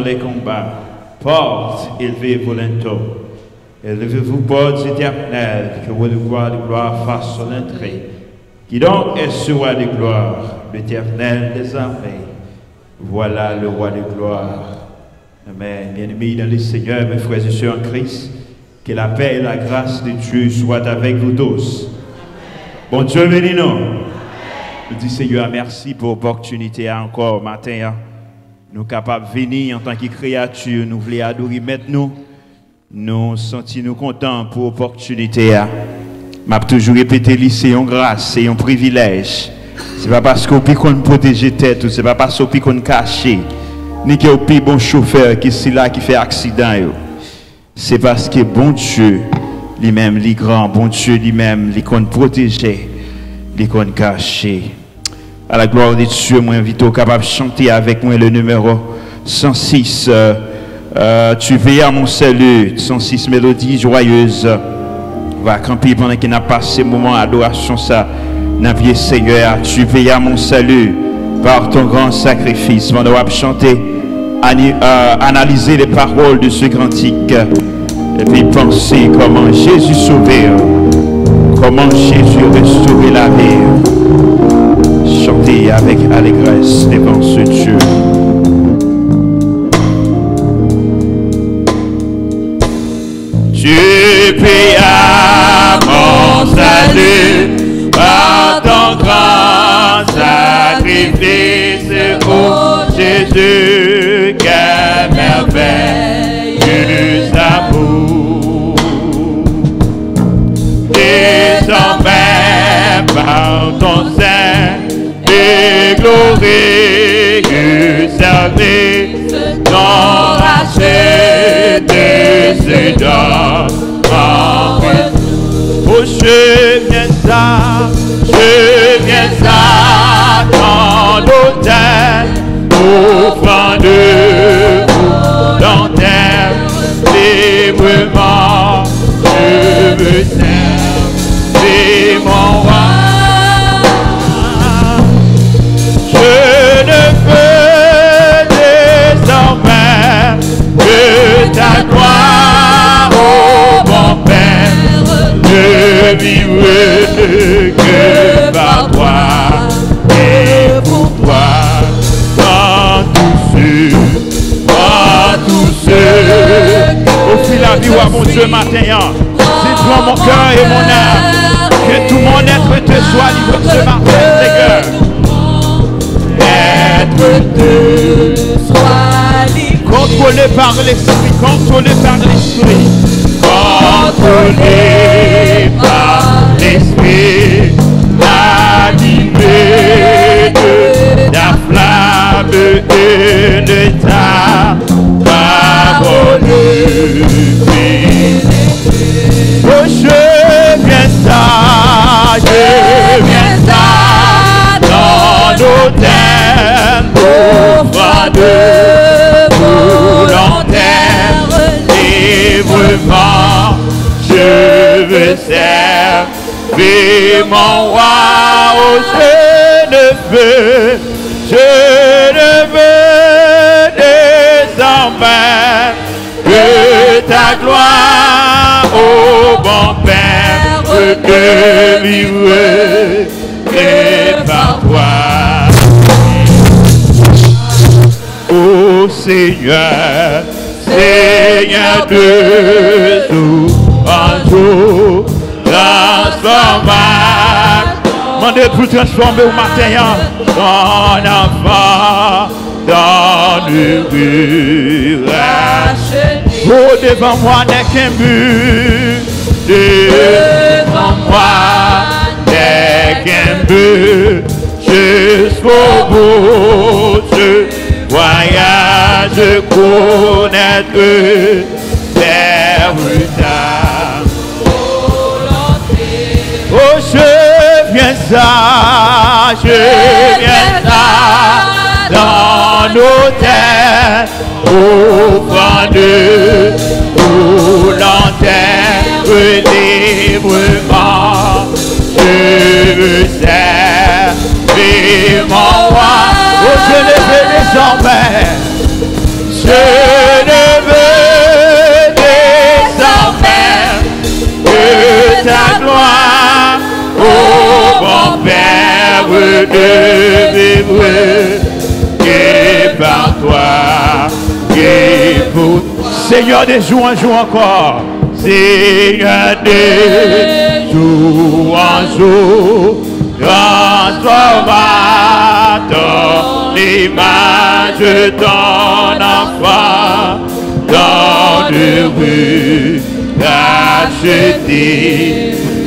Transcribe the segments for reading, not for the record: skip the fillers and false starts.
les combats. Porte, élevez vos linteaux. Élevez-vous, portes éternelles, que vos gloires de gloire fassent son entrée. Qui donc est ce roi de gloire, l'Éternel des armées? Voilà le roi de gloire. Amen. Bien-aimés dans le Seigneur, mes frères et sœurs en Christ, que la paix et la grâce de Dieu soient avec vous tous. Bon Dieu, bénis-nous. Nous disons Seigneur, merci pour l'opportunité encore matin. Nous sommes capables de venir en tant que créatures, nous voulons adorer maintenant. Nous sentons contents pour l'opportunité. Je vais toujours répéter, c'est une grâce, c'est un privilège. Ce n'est pas parce qu'on peut protéger tête, ce n'est pas parce qu'on peut cacher, ni qu'on peut bon chauffeur qui est là qui fait accident. C'est parce que bon Dieu, lui-même, lui grand, bon Dieu lui-même, lui qu'on protéger, lui qu'on cacher. À la gloire de Dieu, moi invite au capable de chanter avec moi le numéro 106. Tu veilles à mon salut, 106 mélodies joyeuses. Va camper pendant qu'il n'a pas ce moment d'adoration ça. N'a vie Seigneur, tu veilles à mon salut par ton grand sacrifice. On doit chanter, analyser les paroles de ce cantique et puis penser comment Jésus sauvait, comment Jésus restaurait la vie. Chanter avec allégresse devant ce Dieu. Tu payas mon salut par ton grand sacrifice, ô Jésus, quelle merveille du amour. Désormais par ton sein et glorieux service, ton rachet de ce don en retour. Oh, je viens à ton autel, offrant de volontaire, librement, je me sers, c'est mon roi. Je ne veux désormais que ta gloire, ô mon Père, ne vivre que par toi et pour toi. Quand tous ceux, au fil la vie, à mon Dieu matin, dis-toi mon cœur et mon âme, que tout mon être te soit libre ce matin, Seigneur. Être soit libre. Contrôlé par l'esprit, contrôlé par l'esprit, contrôlé par l'esprit, animé de ta flamme et de ta parole. Oh, je viens dans nos terres, offrant de volontaire, librement, je veux servir mon roi. Oh, je ne veux désormais que ta gloire, ô bon Père, que vivre et par toi. Ô Seigneur, Seigneur de tout en tout, transformable. Demandez pour transformer au matin ton enfant dans le mur. Oh, devant moi n'est qu'un mur. Devant moi n'est qu'un mur. Jusqu'au bout, je voyage connaître vers ta volonté. Oh, je viens dans nos terres, offrant de volontaire, librement, je veux servir mon roi. Oh, je le fais désormais, je de vivre et par toi et pour toi. Seigneur, de jour en jour encore. Seigneur, de jour en jour, transforma ton image de ton enfant dans le rue racheté.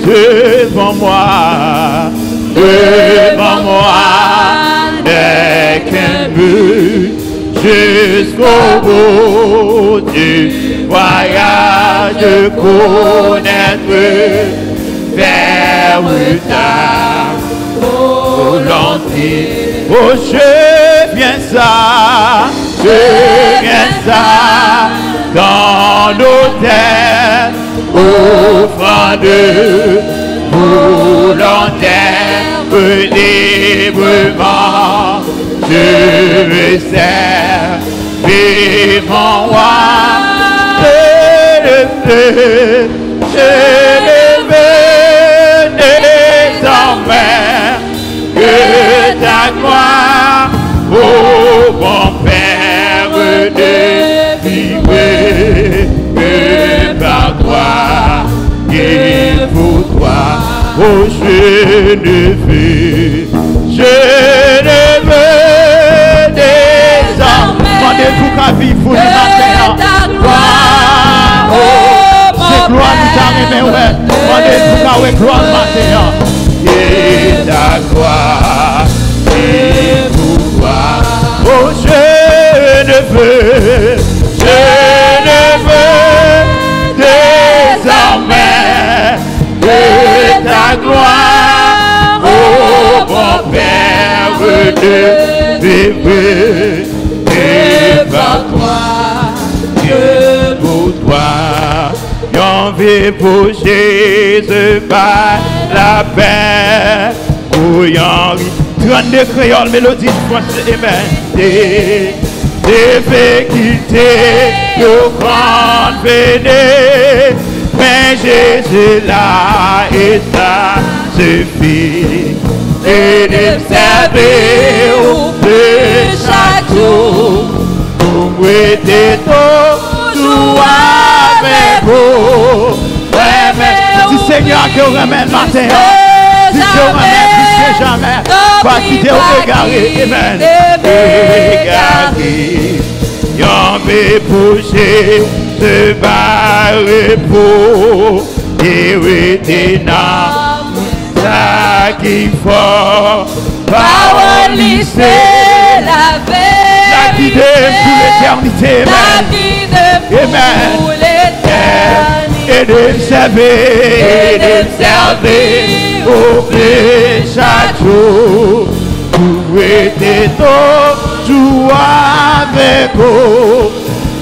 Devant moi, n'est qu'un but jusqu'au bout du voyage de connaître, faire ta volonté. Oh, je viens ça dans nos terres, offrande volontaire, librement, je me sers, et mon roi, je le veux désormais, que ta gloire, ô bon Père, de vivre, que par toi, et pour toi, oh je ne veux désormais. Demandez-vous qu'à vivre pour le matin. C'est gloire qui t'a remis, ouais. Demandez-vous qu'à gloire le matin. Et ta gloire, et pour toi, oh je ne veux désormais que ta gloire, ô bon Père, de vivre et par toi, que pour toi, y'en veut pour Jésus par la paix, où y'en rit, 32 créoles, mélodie, français, amen. Des facultés de grande venez, mais Jésus là et ça suffit. Et de servir de chaque jour, pour m'aider toujours avec vous. Dis Seigneur que vous ramène matin, dis que vous ramène plus que jamais, pas quitter ou égarer, amen. Égarer, y'en veut pousser, se barrer pour hériter dans ça qu'il faut. Parole lycée, la veille, la vie de pour l'éternité, amen. Pour l'éternité, et de servir, au plus chaque jour, pour être toujours avec vous.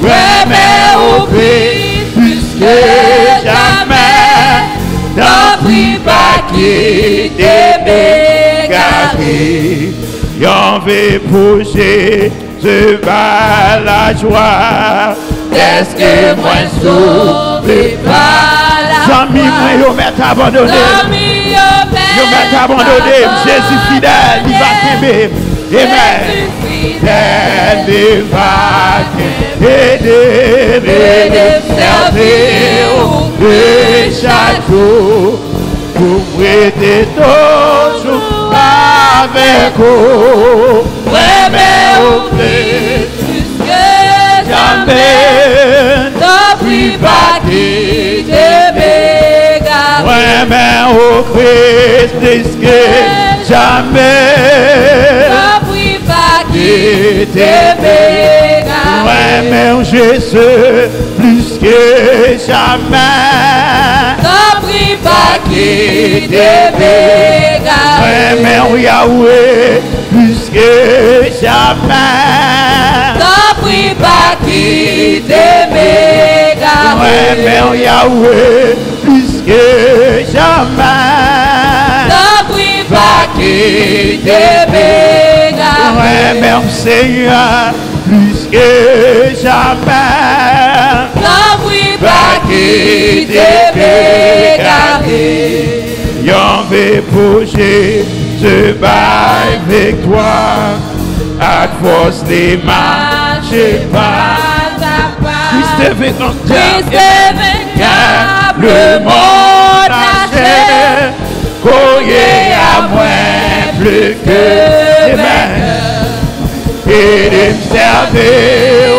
Mais au plus que jamais, n'en prie pas quitter m'égarer. Y'en veut pousser, se bat la joie. Est-ce que moi sauvé par la amis, moi, yo m'est abandonné. Yo m'est abandonné. Jésus fidèle, il va t'aimer. Amen. Fidèle, il va t'aider. De servir de chaque jour. Pour aider toujours avec vous. Ouais, mais au plus que jamais, n'en prie pas quitter m'égarer. Ouais, mais au plus que jamais, n'en prie pas quitter m'égarer. Ouais, mais Jésus, plus que jamais, n'en prie pas quitter m'égarer. Ouais, mais Yahweh, plus que jamais, n'en prie pas quitter m'égarer. Ouais, mais Yahweh, plus que jamais, n'en prie pas quitter m'égarer. Ouais, mais Seigneur, plus que jamais, n'en prie pas quitter m'égarer. Y'en veut bouger, te baille victoire, à force de marcher pas. Christ est vainqueur, le monde âgé, courrier à moi plus que demain. Et de me servir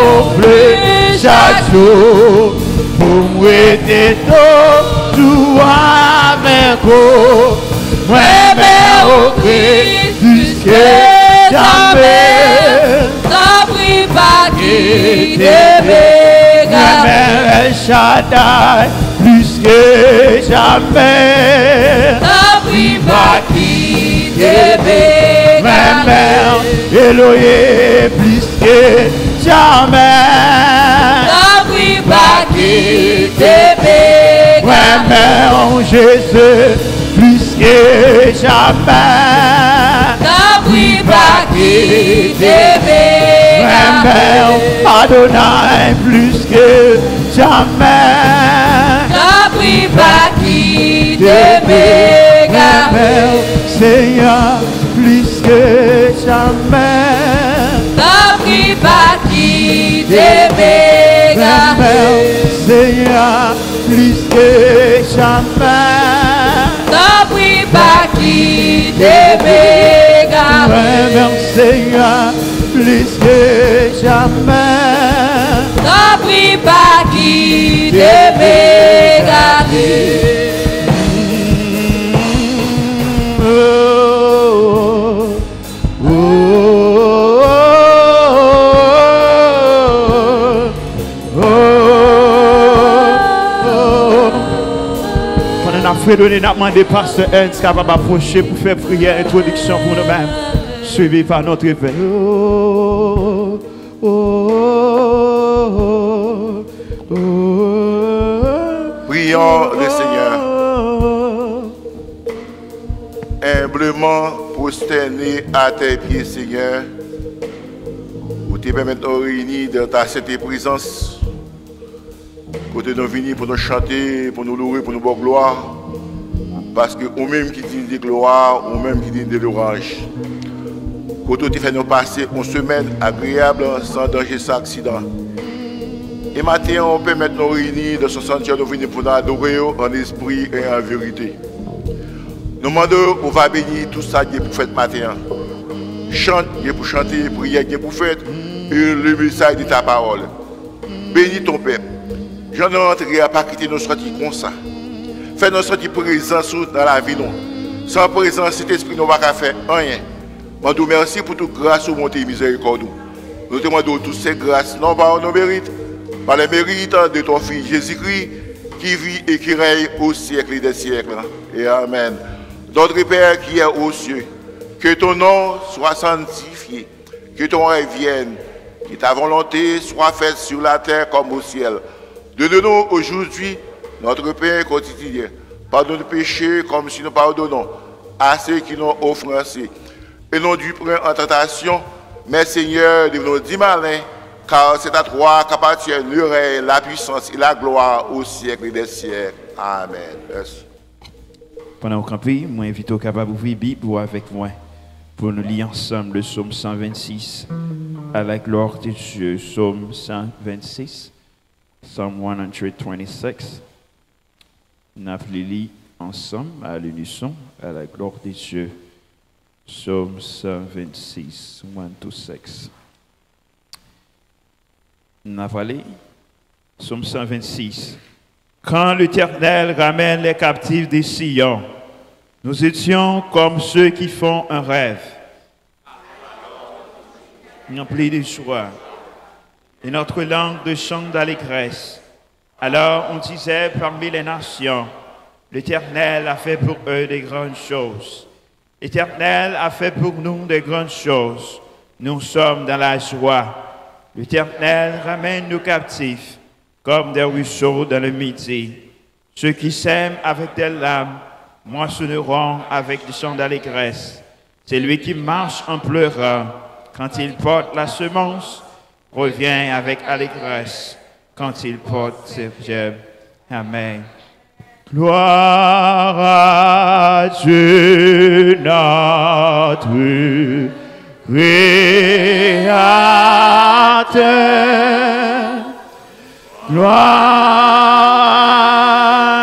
au plus chaque jour, pour moi être tout avec vous. Moi, mais au Christ, plus que jamais, t'as pris pas qui t'aimait. moi, Shaddai, plus que jamais, t'as pris pas qui t'aimait. moi, Elohim, plus que jamais, t'as pris pas qui t'aimait. moi, Jésus, plus que jamais. t'as pris pas qui t'aimait. Adonai, plus que jamais. t'as pris pas qui t'aimait. Seigneur, plus que jamais. t'as pris pas qui t'aimait. Seigneur, plus que jamais. t'as pris pas qui t'aimait. Seigneur, plus que jamais. t'as pris pas qui t'aimait. Donner n'a demandé pasteur Ernst capable d'approcher pour faire prière introduction pour nous-mêmes, suivi par notre évêque. Prions le Seigneur. Humblement prosterné à tes pieds, Seigneur, pour te permettre de nous réunir dans ta sainte présence, pour te nous venir, pour nous chanter, pour nous louer, pour nous voir gloire. Parce que ou même qui dit de gloire, ou même qui dit de l'orange. Quand tu fait nous passer une semaine agréable sans danger, sans accident. Et maintenant, on peut maintenant réunir dans ce sanctuaire, nous venir pour nous adorer en esprit et en vérité. Nous demandons, on va bénir tout ça qui est pour faire matin. Chante, qui est pour chanter, prière, qui est pour faire, et le message de ta parole. Bénis ton peuple. J'en ai entré à ne pas quitter nos sorties comme ça. Fais nos sorties présence dans la vie. Nous. Sans présence, cet esprit, nous ne pouvons pas faire rien. Je te remercie pour toute grâce, pour monter miséricorde. Nous te demandons toutes ces grâces, non par nos mérites, par les mérites de ton Fils Jésus-Christ, qui vit et qui règne au siècle des siècles. Et Amen. Notre Père qui est aux cieux, que ton nom soit sanctifié, que ton règne vienne, que ta volonté soit faite sur la terre comme au ciel. Donne-nous aujourd'hui notre pain quotidien. Pardonne nos péchés comme si nous pardonnons à ceux qui nous ont offensés. Et non du prendre en tentation, mais Seigneur, de nous dire malin, car c'est à toi qu'appartiennent le règne, la puissance et la gloire au siècle des siècles. Amen. Merci. Pendant qu'on campé, moi invite au capable d'ouvrir la Bible avec moi pour nous lire ensemble le psaume 126 à la gloire de Dieu. Psaume 126, Psalm 126. Nous allons ensemble à l'unisson à la gloire de Dieu. Psaume 126, 1-6. Nous allons Psaume 126. Quand l'Éternel ramène les captifs des Sion, nous étions comme ceux qui font un rêve, remplis de joie, et notre langue de chant d'allégresse. Alors on disait parmi les nations, l'Éternel a fait pour eux des grandes choses. L'Éternel a fait pour nous des grandes choses. Nous sommes dans la joie. L'Éternel ramène nos captifs comme des ruisseaux dans le midi. Ceux qui sèment avec des larmes moissonneront avec des chants d'allégresse. C'est lui qui marche en pleurant. Quand il porte la semence, revient avec allégresse. Quand il porte ses gemmes. Amen. Gloire à Dieu notre Créateur. Gloire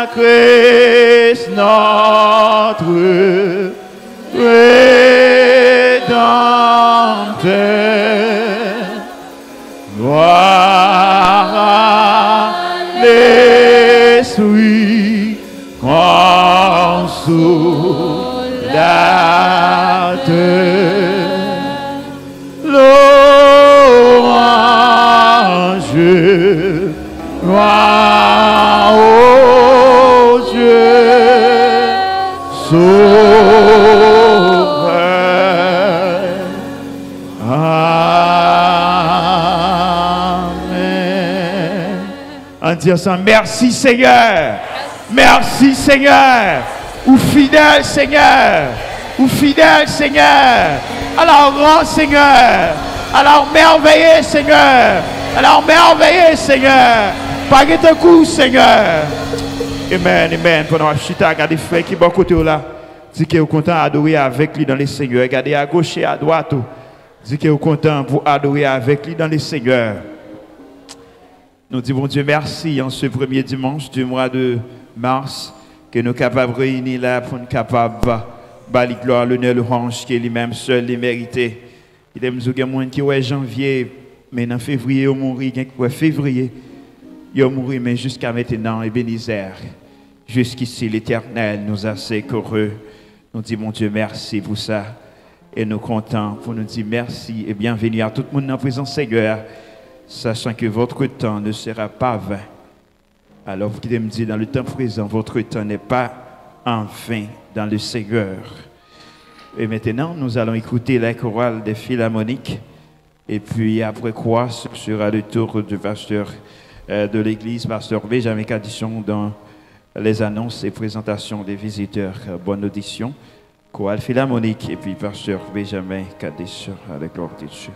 à Christ notre Rédempteur. Gloire à l'Esprit consolateur. Louange, gloire au Dieu sauveur. Amen. En disant ça, merci Seigneur. Merci Seigneur. Ou fidèle Seigneur. Ou fidèle Seigneur. Alors grand Seigneur. Alors merveilleux Seigneur. Alors merveilleux Seigneur. Pas de coup Seigneur. Amen, amen. Pendant que chita, regardez frère qui est bon côté là. Dis que vous content d'adorer avec lui dans les seigneurs. Regardez à gauche et à droite. Dis que vous content pour adorer avec lui dans les seigneurs. Nous disons Dieu merci en ce premier dimanche du mois de mars que nous sommes capables de réunir là pour nous capables de gloire, l'honneur, l'orange qui est lui-même seul les mérité. Il y a des gens qui sont janvier, mais en février, ils mourent, février, ils mourent, mais jusqu'à maintenant, Ebenezer, jusqu'ici, l'Éternel nous a sécurés. Nous disons, mon Dieu, merci pour ça. Et nous comptons pour nous dire merci et bienvenue à tout le monde en présence Seigneur, sachant que votre temps ne sera pas vain. Alors, vous qui me dit dans le temps présent, votre temps n'est pas en vain dans le Seigneur. Et maintenant, nous allons écouter la chorale des Philharmoniques. Et puis, après quoi, ce sera le tour du pasteur de l'église, pasteur Benjamin Cadisson, dans les annonces et présentations des visiteurs. Bonne audition. Chorale Philharmonique et puis pasteur Benjamin Cadisson à la gloire de Dieu.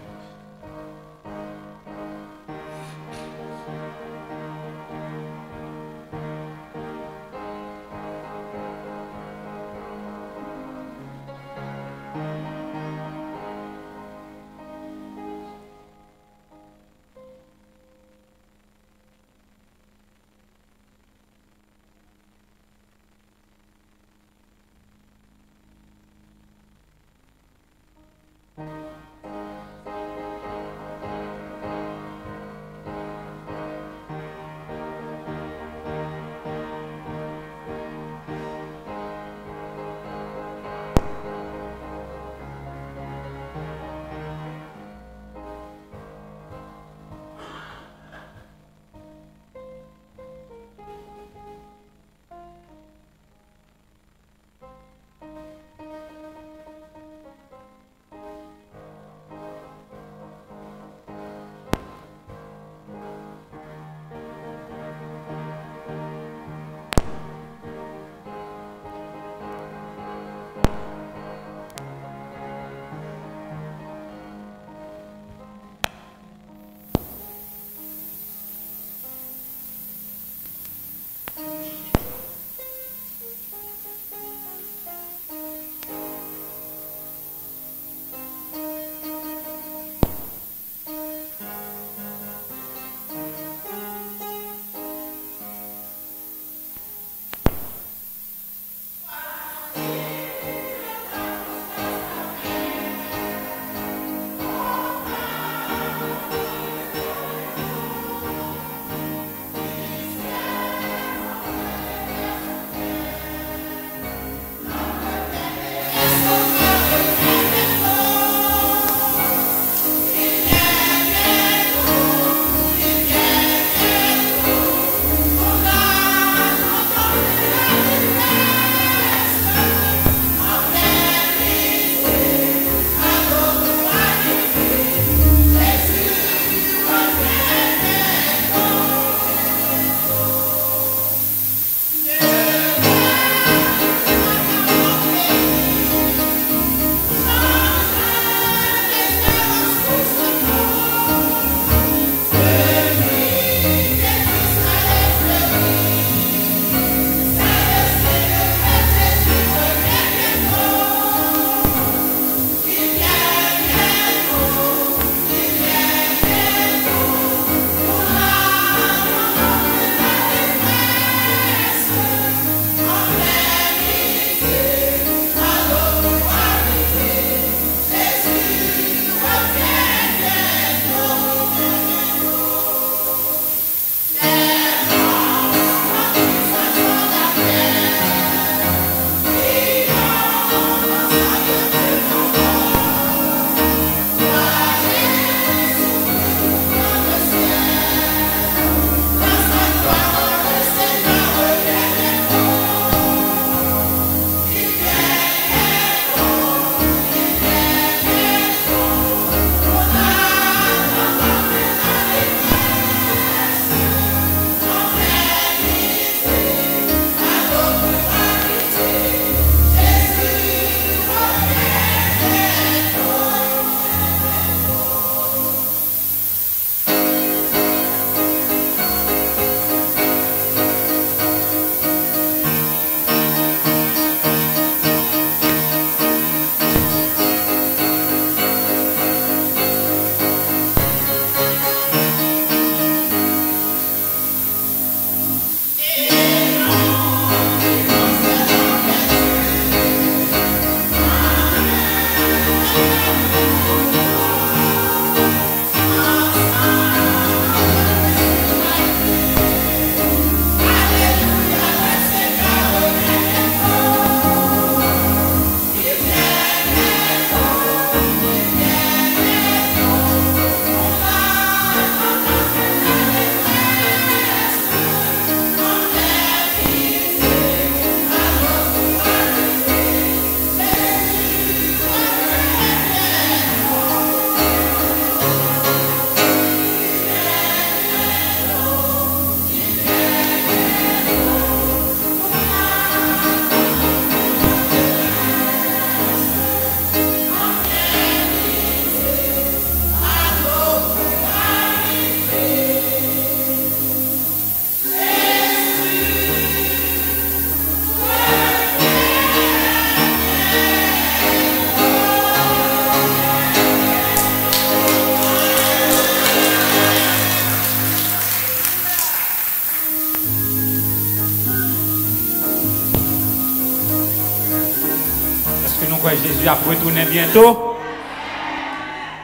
croyez que Jésus a retourné bientôt?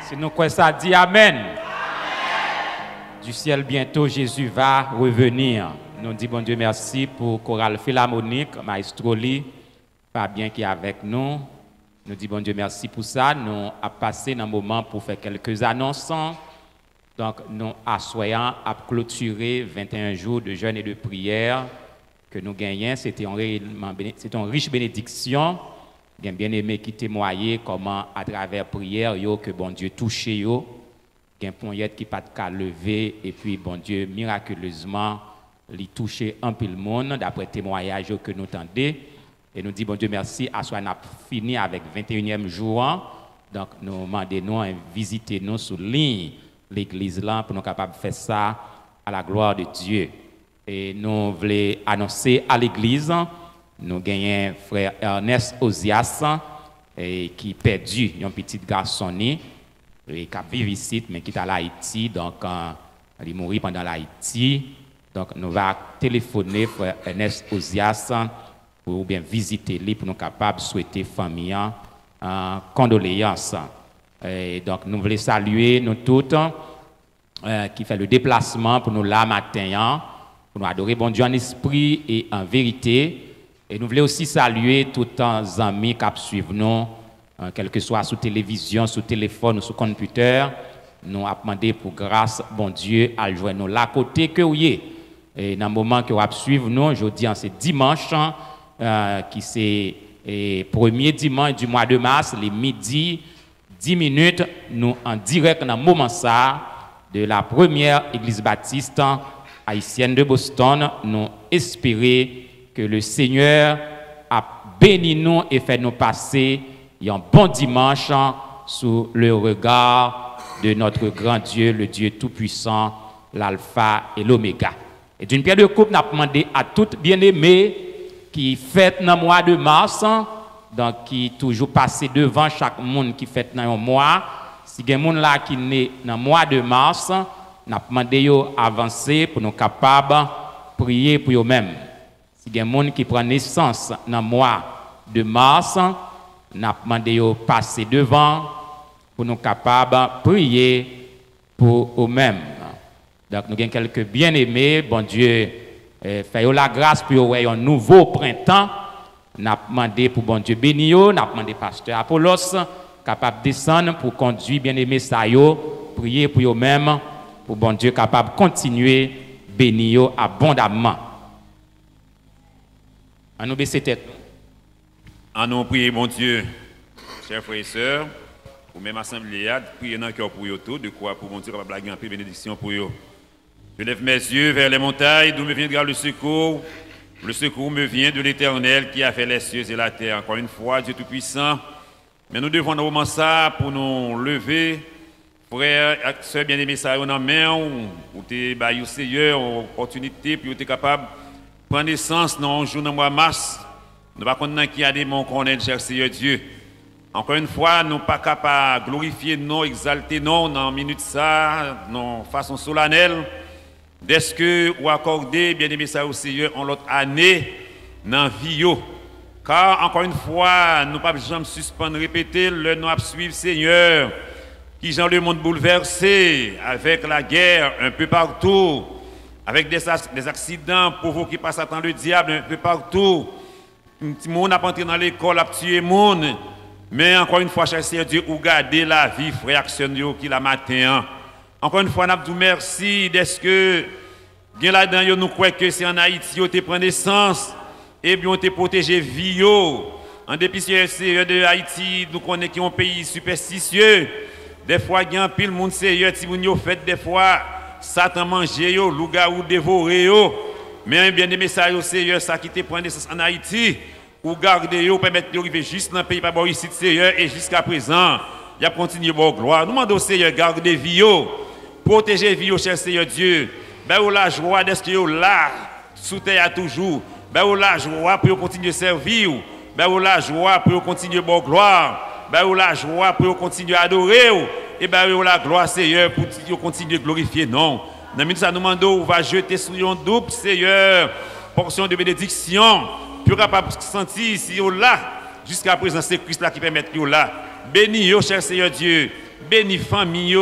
Si nous croyons ça, dit Amen. Du ciel, bientôt, Jésus va revenir. Nous disons, bon Dieu, merci pour Chorale Philharmonique, Maestro Li, Fabien qui est avec nous. Nous disons, bon Dieu, merci pour ça. Nous avons passé un moment pour faire quelques annonces. Donc, nous assoyons à clôturer 21 jours de jeûne et de prière que nous gagnons. C'était une riche bénédiction. Bien aimé qui témoignait comment, à travers prière, que bon Dieu touche. Il y a un poignette qui pas de lever et puis bon Dieu miraculeusement il touche un peu le monde d'après témoignage que nous entendons et nous dit bon Dieu merci à soi on a fini avec 21e jour donc nous demandons à visiter nous sur ligne l'église là pour nous capable de faire ça à la gloire de Dieu et nous voulons annoncer à l'église nous gagnons frère Ernest Ozias qui perdu un petit garçon qui vit ici, mais qui est à l'Haïti, donc il est mort pendant l'Haïti. Donc nous allons téléphoner frère Ernest Ozias pour bien visiter lui, pour nous capables de souhaiter famille condoléances. Et donc nous voulons saluer nous toutes qui fait le déplacement pour nous là matin, pour nous adorer bon Dieu en esprit et en vérité. Et nous voulons aussi saluer tous les amis qui suivent nous. Quel que soit sur télévision, sur téléphone ou sur computer, nous avons demandé pour grâce, bon Dieu, à joindre nous là côté que vous êtes. Et dans le moment que vous allez suivre nous, je dis c'est dimanche, qui c'est le premier dimanche du mois de mars, les midi, 10 minutes, nous en direct dans le moment ça, de la première église baptiste haïtienne de Boston, nous espérons que le Seigneur a béni nous et fait nous passer un bon dimanche sous le regard de notre grand Dieu, le Dieu Tout-Puissant, l'Alpha et l'Oméga. Et d'une pierre de coupe, nous avons demandé à toutes bien-aimées qui fêtent dans le mois de mars, donc qui toujours passent devant chaque monde qui fête dans un mois. Si il y a des gens là qui naissent dans le mois de mars, nous avons demandé d'avancer pour nous capables de prier pour eux-mêmes. Si il y a des gens qui prennent naissance dans le mois de mars, nous avons demandé de passer devant pour nous capables de prier pour eux-mêmes. Donc, nous avons quelques bien-aimés. Bon Dieu, fait la grâce pour un nouveau printemps. Nous avons demandé pour bon Dieu bénir. Nous avons demandé pasteur Apollos, capable de descendre pour conduire bien-aimés ça, prier pour eux-mêmes, pour bon Dieu capable de continuer à bénir abondamment. À nous baisser tête. En nous prier, bon Dieu, chers frères et sœurs, ou même assemblée, prier dans le cœur pour eux tout, de quoi pour bon Dieu capable de gagner bénédiction pour eux. Je lève mes yeux vers les montagnes, d'où me viendra le secours. Le secours me vient de l'Éternel qui a fait les cieux et la terre. Encore une fois, Dieu Tout-Puissant. Mais nous devons au moment ça pour nous lever. Frères et sœurs bien-aimés, ça en main, ou tu as eu Seigneur, opportunité, puis tu es capable de prendre naissance dans un jour dans le mois de mars. Nous ne pouvons pas qui a des mots qu'on est, cher Seigneur Dieu. Encore une fois, nous ne sommes pas capables de glorifier, non, exalter, non, dans une minute ça, de façon solennelle. Dès que vous accordez, bien aimé ça au Seigneur, en l'autre année, dans la vie. Car, encore une fois, nous ne pouvons pas jamais suspendre, répéter, le nom à suivre, Seigneur, qui gens le monde bouleversé, avec la guerre un peu partout, avec des accidents provoqués par Satan le diable un peu partout. Un petit monde a entré dans l'école, a tué le monde. Mais encore une fois, cher Seigneur Dieu, ou garder la vie, frère, action qui la matin. Encore une fois, nous vous merci d'est-ce que là-dedans, nous croyons que c'est en Haïti, vous te pris naissance, et bien, on te protégé vie. En dépit de Haïti, nous connaissons qu'il y a un pays superstitieux. Des fois, il y a un pile monde sérieux, si vous faites des fois, Satan mange, louga ou dévoré. Mais bien aimé ça, Seigneur, ça qui te prend naissance en Haïti, ou garder, ou permettre de arriver juste dans le pays, par ici, Seigneur, et jusqu'à présent, il a continué à gloire. Nous demandons au Seigneur, garder vie. Protéger vie, cher Seigneur Dieu. Ben ou la joie d'être là, sous terre toujours. Ben ou la joie pour continuer à servir. Ben ou la joie pour continuer à bonne gloire. Ben ou la joie pour continuer à adorer. Et ben ou la gloire, Seigneur, pour continuer à glorifier. Non. Dans le ça nous demandons, on va jeter sur un double, Seigneur, portion de bénédiction. Pour capable de sentir si on là, Jusqu'à présent, c'est Christ là qui permet de là. Bénis, cher Seigneur Dieu. Bénis famille.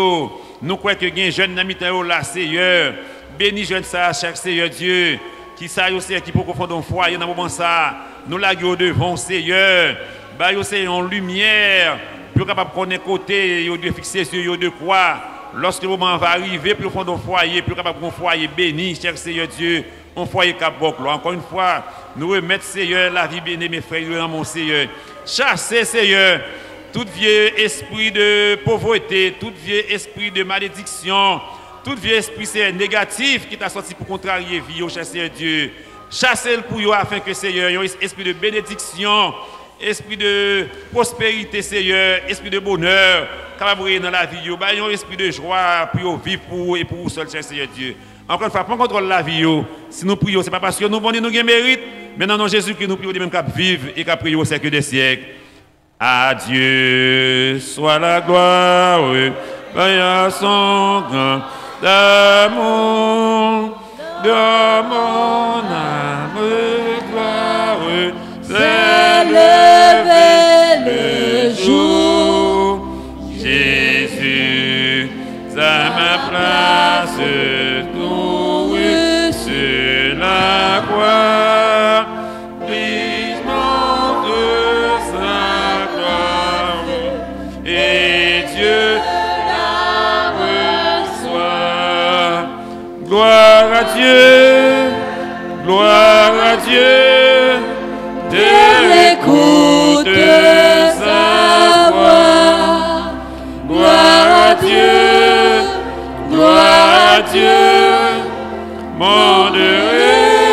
Nous croyons que les jeunes amis là, Seigneur. Bénis jeunes ça, cher Seigneur Dieu. Qui ça, Seigneur, qui peut confondre un foyer dans le moment ça. Nous la devant, Seigneur. Bah, Seigneur, en lumière. Pour capable de connaître côté, de fixer sur eux de quoi. Lorsque le moment va arriver, pour fond d'un foyer, pour capable de foyer béni, cher Seigneur Dieu. Un foyer capable. Encore une fois, nous remettons, Seigneur, la vie bénie, mes frères, dans mon Seigneur. Chassez, Seigneur, tout vieux esprit de pauvreté, tout vieux esprit de malédiction, tout vieux esprit négatif qui t'a sorti pour contrarier la vie, cher Seigneur Dieu. Chassez-le pour vous afin que, Seigneur, il y ait un esprit de bénédiction, esprit de prospérité, Seigneur, esprit de bonheur, capable dans la vie, il y a un esprit de joie pour vivre pour vous et pour vous seul, cher Seigneur Dieu. Encore une fois, prends contrôle de la vie. Si nous prions, ce n'est pas parce que nous avons mérite, mais non, Jésus que nous prions de même qu'à vivre et qu'à prier au siècle des siècles. À Dieu soit la gloire, à son grand amour, de mon âme, gloire, c'est levé le jour. Jésus, à ma place. Gloire à Dieu, de l'écoute sa voix. Gloire à Dieu, monde réjouis-toi.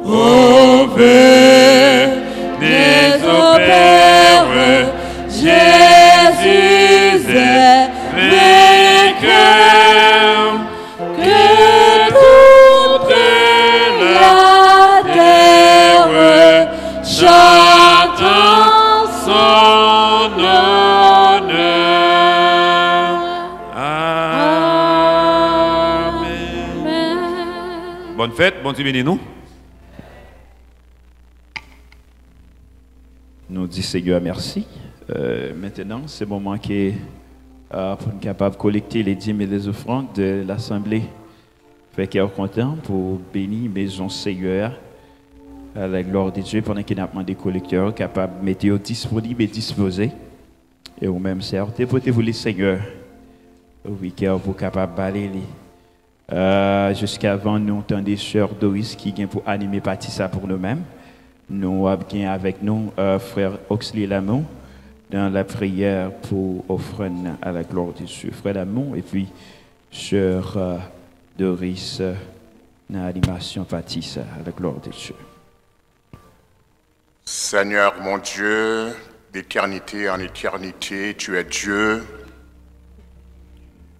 Au Père des Pères, Jésus est vainqueur, que toute la terre chante son honneur. Amen. Bonne fête, bon Dieu bénis nous. Nous disons Seigneur merci. Maintenant, c'est le moment qui pour être capable de collecter les dîmes et les offrandes de l'Assemblée. Fait qu'il est content pour bénir Maison Seigneur à la gloire de Dieu pendant qu'il a demandé des collecteurs capables de mettre disponibles et disposés. Et vous même c'est portez-vous les Seigneur. Oui, qui est capable de balayer. Jusqu'avant, nous entendons Sœur Doris qui vient pour animer partie ça pour nous-mêmes. Nous avons avec nous frère Oxley Lamont dans la prière pour offrande à la gloire de Dieu. Frère Lamont et puis Sœur Doris dans l'animation partie ça à la gloire de Dieu. Seigneur mon Dieu, d'éternité en éternité, tu es Dieu.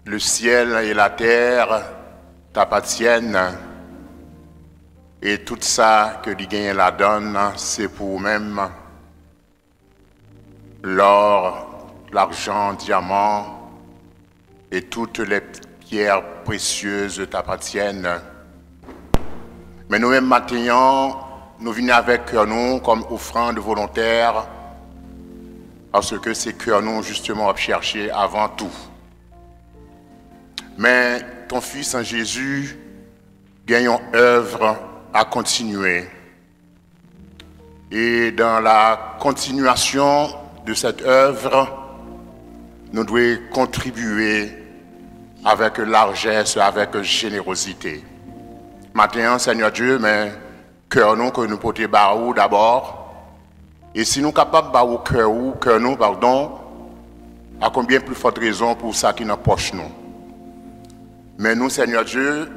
Le ciel et la terre t'appartiennent. Et tout ça que tu gagnes la donne, c'est pour même l'or, l'argent, diamant et toutes les pierres précieuses t'appartiennent. Mais nous-mêmes maintenant, nous venons avec nous comme offrande volontaire parce que c'est que nous justement à chercher avant tout. Mais ton Fils en Jésus gagne une œuvre à continuer. Et dans la continuation de cette œuvre, nous devons contribuer avec largesse, avec générosité. Maintenant, Seigneur Dieu, mais cœur nous que nous portons barou d'abord. Et si nous sommes capables de cœur nous, pardon, à combien plus forte raison pour ça qui nous poche nous. Mais nous, Seigneur Dieu,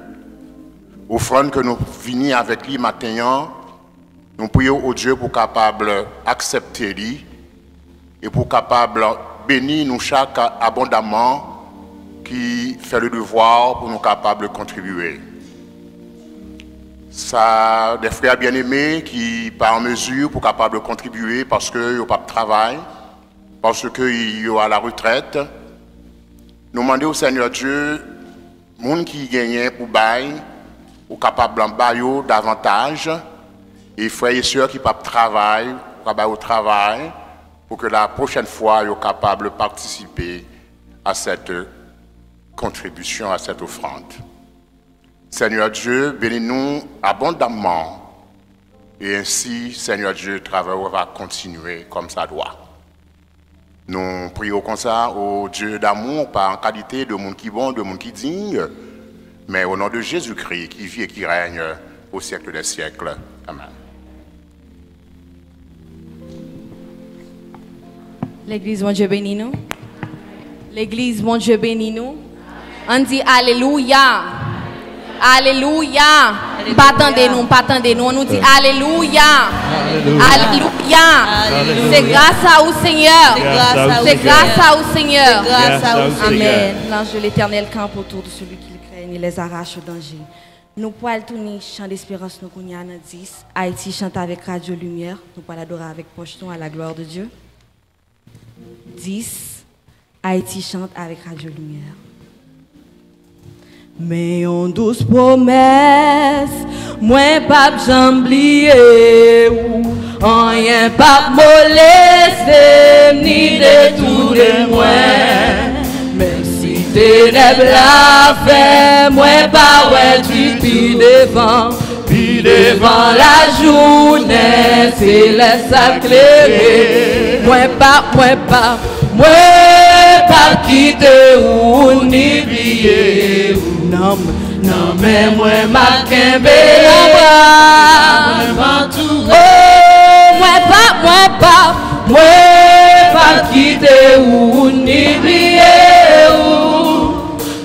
offrande que nous venons avec lui maintenant, nous prions au Dieu pour capable accepter lui et pour capable bénir nous chaque abondamment qui fait le devoir pour nous capables de contribuer. Ça, des frères bien-aimés qui pas en mesure pour capable de contribuer parce qu'ils n'ont pas de travail, parce qu'ils sont à la retraite. Nous demandons au Seigneur Dieu, les gens qui gagnent pour bail, ou capable d'en bailler davantage, et frères et sœurs qui peuvent travailler au travail pour que la prochaine fois, ils soient capables de participer à cette contribution, à cette offrande. Seigneur Dieu, bénis-nous abondamment et ainsi, Seigneur Dieu, le travail va continuer comme ça doit. Nous prions comme ça au Dieu d'amour, pas en qualité de monde qui bon, de monde qui digne, mais au nom de Jésus-Christ qui vit et qui règne au siècle des siècles. Amen. L'église, mon Dieu bénit nous. L'église, mon Dieu bénit nous. On dit Alléluia. Alléluia. Pas attendez-nous, on nous dit Alléluia. Alléluia. C'est grâce à vous, Seigneur. C'est grâce à vous, Seigneur. Amen. L'ange de l'Éternel campe autour de celui qui le craigne et les arrache au danger. Nous pouvons tourner chant d'espérance nous qu'on y a 10. Haïti chante avec Radio Lumière. Nous pouvons l'adorer avec Pocheton à la gloire de Dieu. 10. Haïti chante avec Radio Lumière. Mais on douce promesse, moi pas j'oublier ou rien pas molester ni détourner moi. Même si ténèbres la fait, moi pas ouais tu puis devant la journée, c'est laisse éclairer. Moi pas quitter ou ni oublier. Non, mais moi ma kembe moi pas quitter ou ni oublier.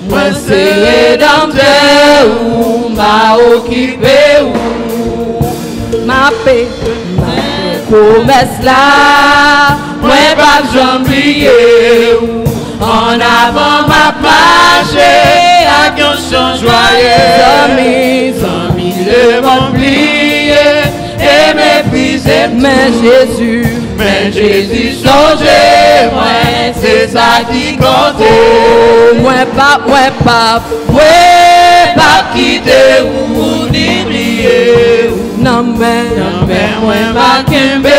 Moi c'est rédempteur ou m'a occupé ou ma paix. Promesse là, moi pas j'oublier. En avant ma page, avec un chant joyeux. Amis, le m'oublier et mépriser. Mais Jésus changé, moi, c'est ça qui compte. Moi pas quitter ou ni oublier. Non, mais moi pas kembe,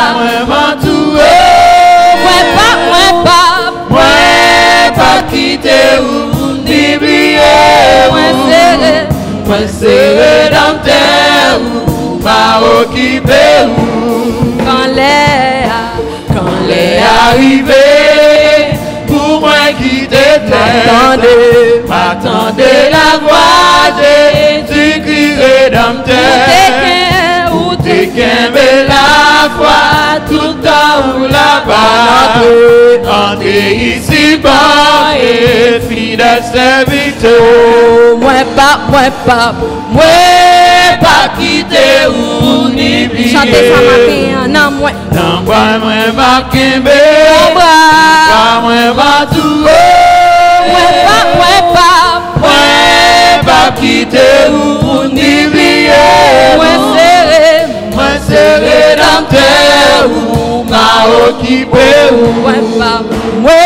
moi m'entourer. Moi pas quitter ou ni oublier. Moi c'est rédempteur ou m'a occupé ou quand les arrivé pour moi qui m'attendez la voix de Jésus rédempteur. Ou t'es qu'aimé la foi tout temps ou là-bas. Entrez ici bas et fidèle serviteur. Moi pas quitter ou ni oublier. Chantez ça matin, non moi pas kembe, moi pas tout. Moi pas quitter ou ni oublier. Moi c'est rédempteur ou m'a occupé ou moi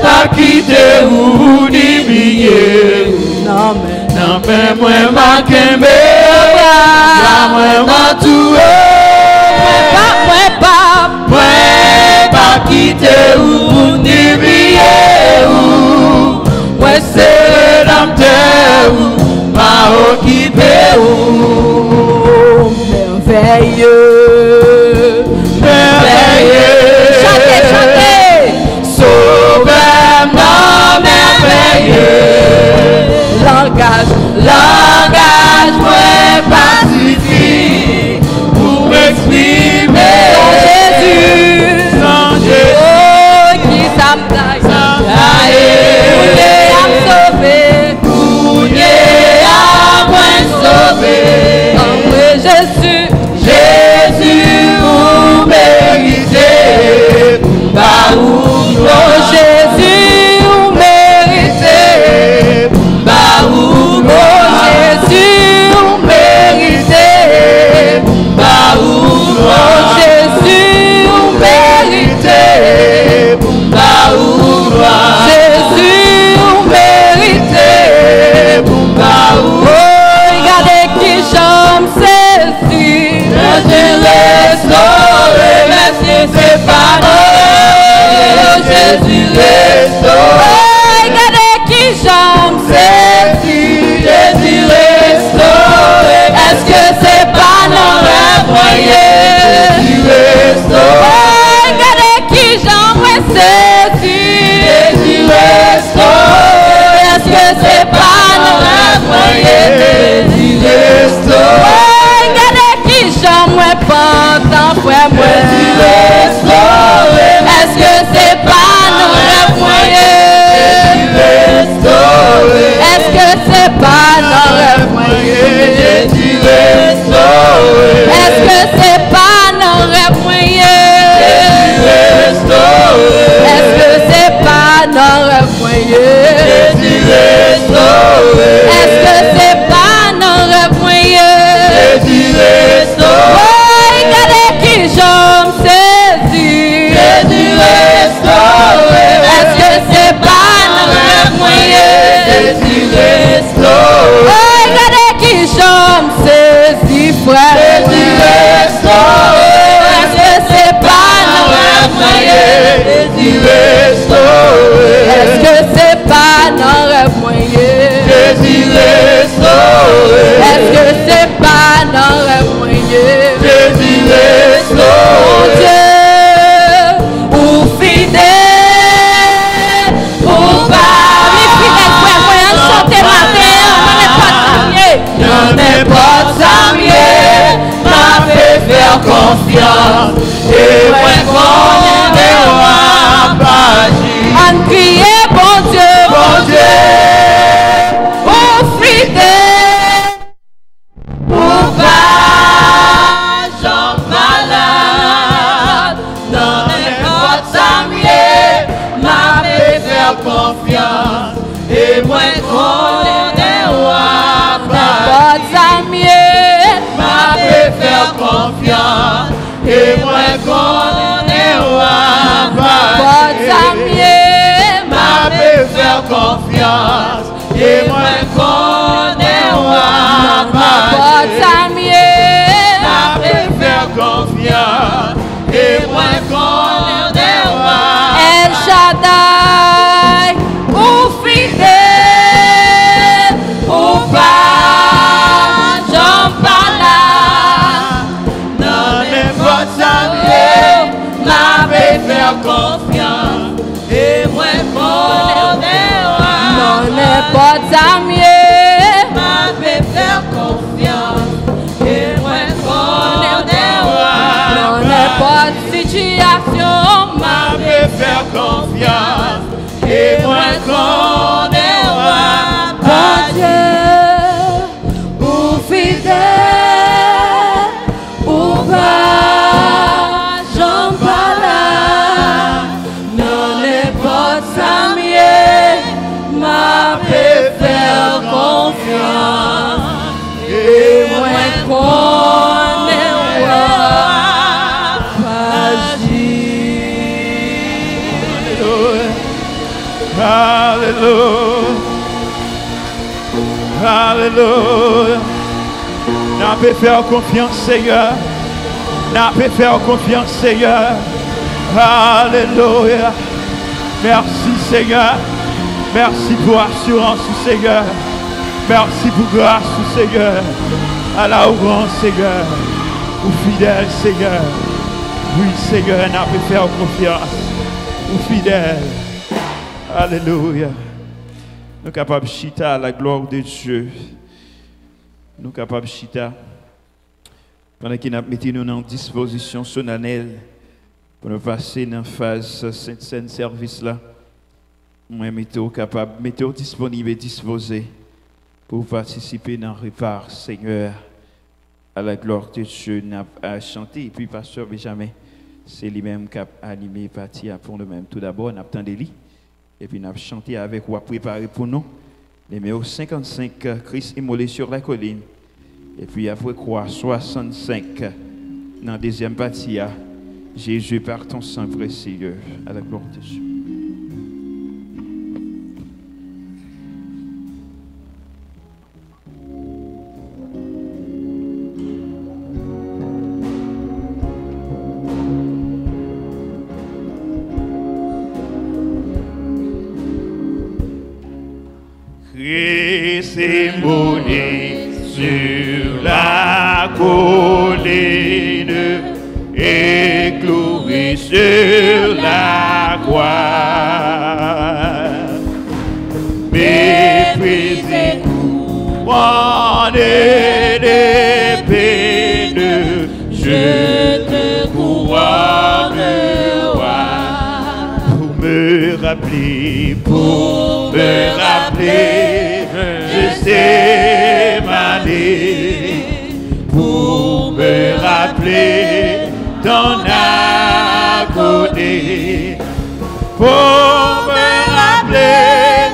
pas quitter ou ni oublier. Non mais moi ma kembe, moi ma tout. Moi pas quitter ou ni oublier. Moi c'est rédempteur ou m'a occupé ou merveilleux. Chantez, sauveur merveilleux. Langage, moi Jésus restauré. Est-ce que c'est pas non rêve moyen? Jésus restauré. Oh, regardez qui j'aime saisir. Jésus restauré. Est-ce que c'est pas non rêve moyen? Jésus restauré. Oh, regardez qui j'aime saisir, frère. Jésus restauré. Est-ce que c'est pas non rêve moyen? Jésus restauré. Est-ce que c'est pas non rêve moyen? Jésus restauré. Est-ce que c'est pas non rêve moyen? Jésus restauré. Dieu, ou fidèle, ou pas. Oui, fidèle, frère, chanter matin, n'en est pas ça mieux, m'a fait faire confiance, et moi connais moi pas agir. En crier, bon Dieu, ou fidèle, ou pas, j'en malade, n'en est pas ça mieux, m'a fait faire confiance, et moi connais moi pas agir. M'a fait faire confiance, et moi connais moi pas agir. M'a fait faire confiance, et moi connais moi pas agir. M'a fait faire confiance, et moi connais moi. El Shaddai, ou fidèle, ou pas, j'en parle. Non, n'importe ça m'a fait faire confiance, et moi connais moi. Non, n'importe ça m'a fait faire confiance, et moi connais moi. Non, n'importe situation m'a fait faire confiance, et moi connais moi. Bon Dieu, ou fidèle, ou pas, j'en parle. Non, n'importe ça mieux, m'a fait faire confiance, et moi connais moi pas agir. Hallelujah. Hallelujah. N'a pas faire confiance, Seigneur. N'a pas faire confiance, Seigneur. Alléluia. Merci, Seigneur. Merci pour assurance, Seigneur. Merci pour grâce, Seigneur. À la grande, Seigneur. Ou fidèle, Seigneur. Oui, Seigneur, n'a pas faire confiance. Ou fidèle. Alléluia. Nous sommes capables de chita à la gloire de Dieu. Nous sommes capables de chita pendant qu'il a mis nous en disposition solennelle pour nous passer dans la phase Sainte service là. Moi, mettez-vous capable, mettez-vous disponible et disposé pour participer dans le repas, Seigneur, à la gloire de Dieu. Nous avons chanté, et puis Pasteur Benjamin, c'est lui-même qui a animé partie pour nous-mêmes. Tout d'abord, nous avons attendu lui. Et puis nous avons chanté avec ou préparé pour nous numéro 55, Christ immolé sur la colline. Et puis après quoi, 65, dans la deuxième partie, Jésus par ton sang précieux, à la gloire de Dieu. Christ immolé sur la colline et cloué sur la croix. Méprisé, couronné des peines, je te couronnerai pour me rappeler, je sais m'aller pour me rappeler ton agonie, pour me rappeler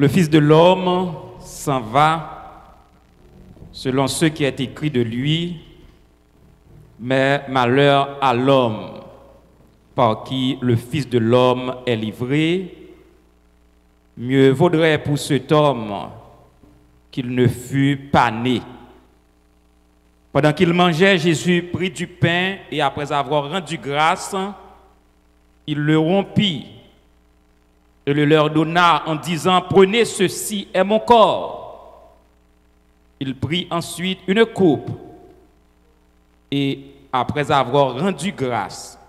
Le Fils de l'homme s'en va selon ce qui est écrit de lui, mais malheur à l'homme par qui le Fils de l'homme est livré. Mieux vaudrait pour cet homme qu'il ne fût pas né. Pendant qu'il mangeait, Jésus prit du pain et après avoir rendu grâce, il le rompit et le leur donna en disant: prenez, ceci est mon corps. Il prit ensuite une coupe et après avoir rendu grâce,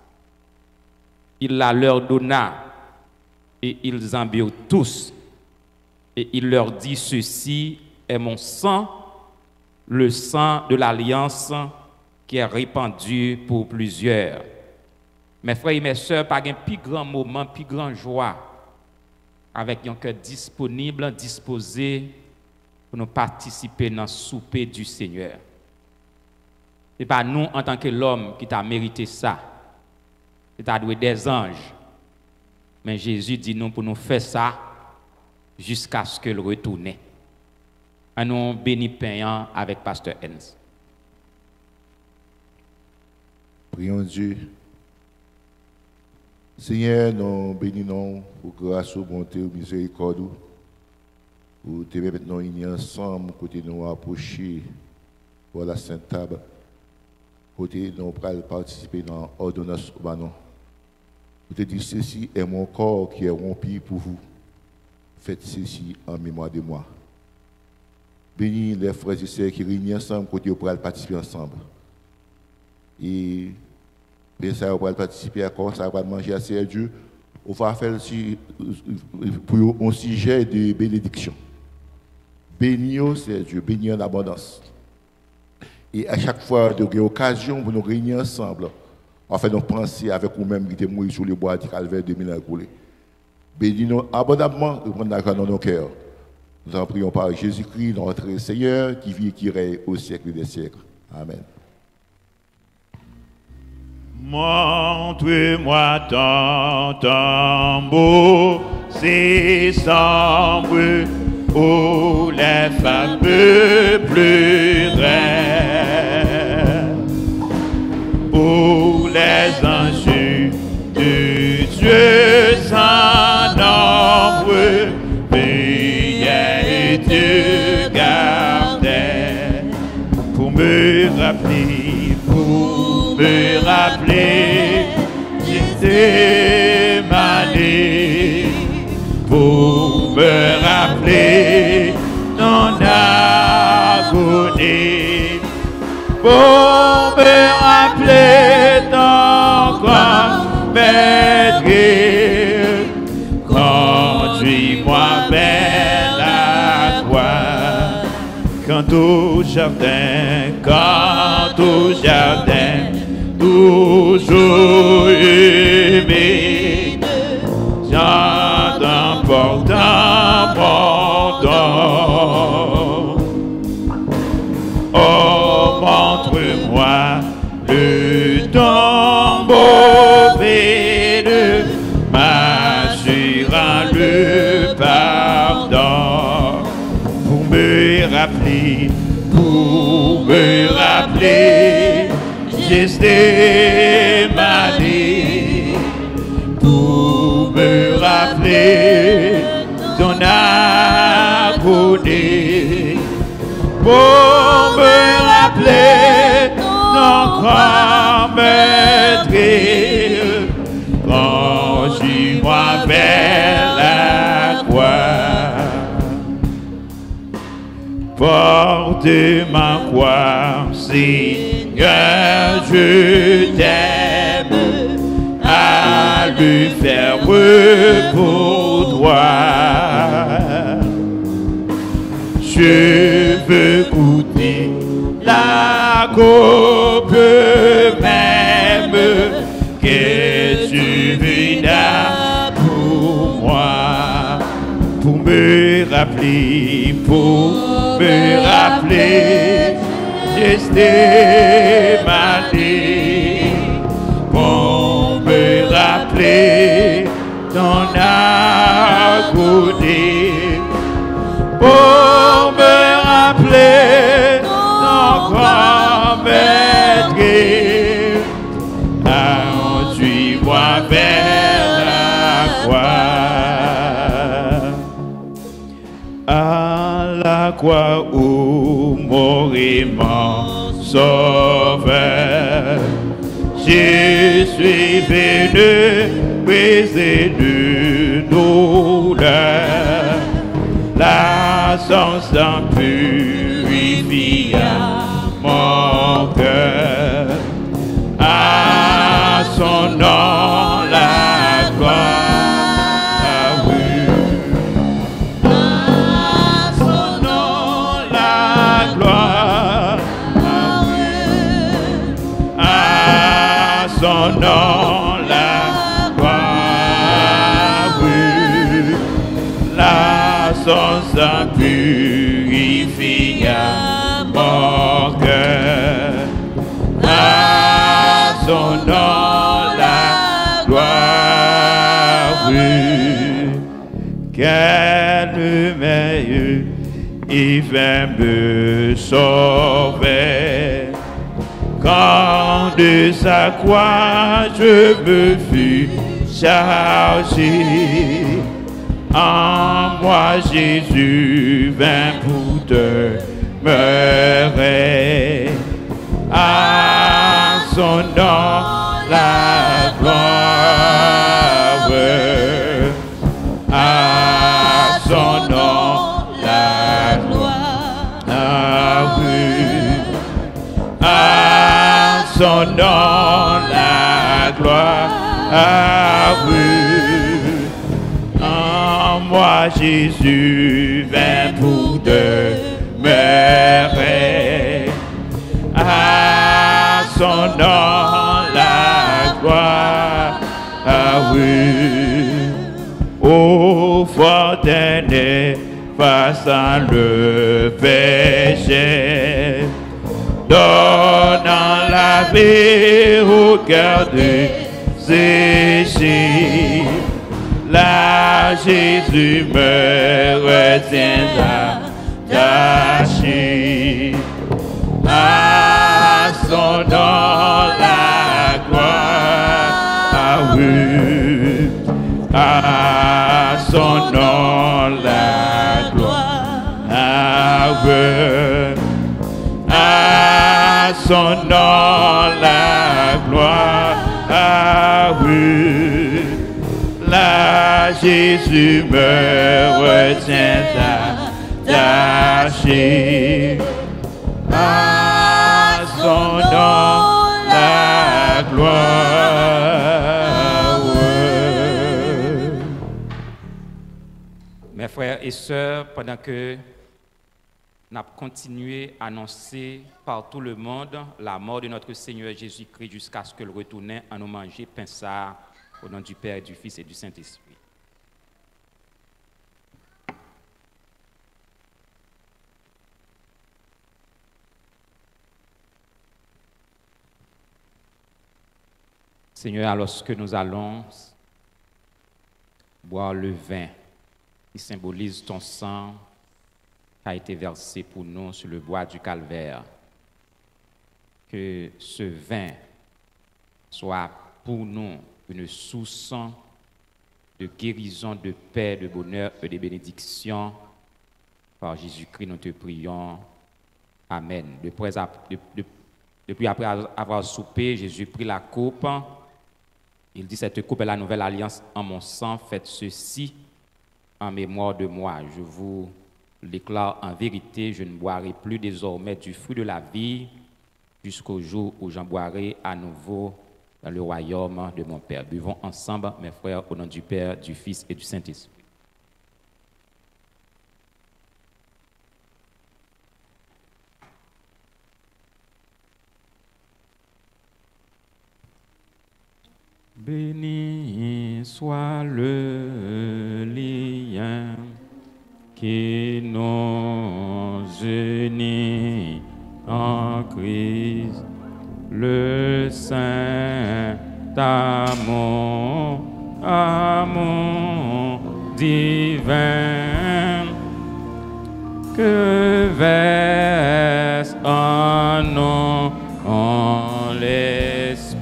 il la leur donna et ils en burent tous. Et il leur dit: ceci est mon sang, le sang de l'alliance qui est répandu pour plusieurs. Mes frères et mes sœurs, pas un plus grand moment, plus grande joie, avec un cœur disponible, disposé pour nous participer dans le souper du Seigneur. Ce n'est pas nous, en tant que l'homme, qui t'a mérité ça. C'est à doué des anges. Mais Jésus dit nous pour nous faire ça jusqu'à ce qu'il retourne. Et nous bénis payant avec Pasteur Enz. Prions Dieu. Seigneur, nous bénissons pour grâce, bonté, miséricorde. Pour te mettre nous unis ensemble, côté nous approcher pour la Sainte Table. Côté nous participer dans l'ordonnance au banon. Pour te dire ceci est mon corps qui est rompu pour vous. Faites ceci en mémoire de moi. Bénis les frères et sœurs qui réunissent ensemble, côté pour participer ensemble. Et ça va participer à quoi, ça va manger à Dieu. On va faire pour un sujet de bénédiction. Bénis c'est Dieu, bénis en abondance. Et à chaque fois, de l'occasion pour nous réunir ensemble, on fait nous penser avec nous-mêmes qui étaient morts sur le bois du calvaire 2000 ans écoulés. Bénis-nous abondamment et prends la grâce dans nos cœurs. Nous en prions par Jésus-Christ, notre Seigneur, qui vit et qui règne au siècle des siècles. Amen. Montre-moi ton tambour, c'est semble où les femmes pleureraient, où les anges de Dieu sans nombre veillaient et te gardaient pour me rappeler, j'étais malé, pour me rappeler ton agonie, pour me rappeler ton corps, maître, conduis-moi vers la croix, quand au jardin, toujours aimé, j'entends portant mon don. Oh, montre-moi le tombeau vide, m'assurant le pardon, pour me rappeler, j'étais malé, pour me rappeler ton agonie, pour me rappeler ton grand maître, conduis-moi vers la croix. Porte ma croix, Seigneur, je t'aime, à lui faire pour toi. Je veux goûter la coupe même que tu viens pour moi, pour me rappeler, j'étais malé, pour me rappeler ton agonie, la croix où mourit mon sauveur. Je suis venu briser de douleur. La sang purifia mon cœur. À son nom la gloire, oui. À son nom la gloire, oui. À son nom la gloire, oui. La son sang purifia mon cœur. À son nom la gloire, oui. Quel merveilleux, il vint me sauver. Quand de sa croix je me fus chargé, en moi Jésus vint pour demeurer. À son nom la gloire, à son nom la gloire, à son nom la gloire, en moi Jésus vint pour demeurer. À son nom la gloire, oui. Ô fontaine façant le péché, donnant la vie au cœur desséché, là Jésus me retient attaché. À son nom la gloire, oui. À son nom la gloire, oui. À son nom la gloire, oui. Là Jésus me retient attaché. À son nom la gloire. Mes frères et sœurs, pendant que nous avons continué à annoncer par tout le monde la mort de notre Seigneur Jésus-Christ jusqu'à ce qu'il retourne à nous manger pain ça au nom du Père, du Fils et du Saint-Esprit. Seigneur, alors que nous allons boire le vin qui symbolise ton sang qui a été versé pour nous sur le bois du calvaire, que ce vin soit pour nous une source de guérison, de paix, de bonheur et de bénédiction. Par Jésus-Christ, nous te prions. Amen. Depuis après avoir soupé, Jésus prit la coupe. Il dit, cette coupe est la nouvelle alliance en mon sang. Faites ceci en mémoire de moi. Je vous déclare en vérité, je ne boirai plus désormais du fruit de la vie jusqu'au jour où j'en boirai à nouveau dans le royaume de mon Père. Buvons ensemble, mes frères, au nom du Père, du Fils et du Saint-Esprit. Béni soit le lien qui nous unit en Christ, le saint amour, amour divin, que verse en nous en l'Esprit.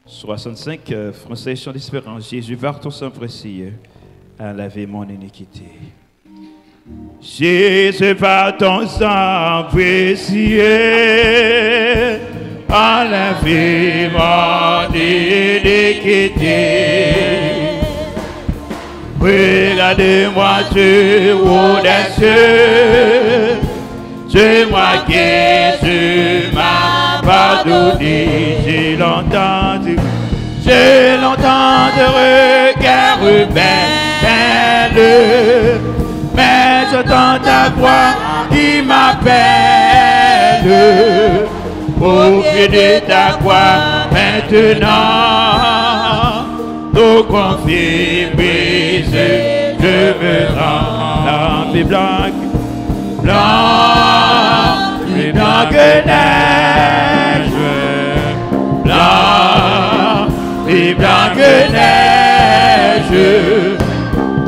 65, Français Chant d'Espérance. Jésus, par ton sang précieux, à laver mon iniquité. Si c'est par ton sang précieux, à laver mon iniquité. Regardez-moi ce haut des cieux, c'est moi qui tu m'as pardonné. J'ai longtemps de regard belle, mais j'entends ta voix qui m'appelle. Au pied de ta croix maintenant, tout conflit brisé, je me rends. Lampe blanche, blanc, plus blanc que neige, blanc, plus blanc que neige,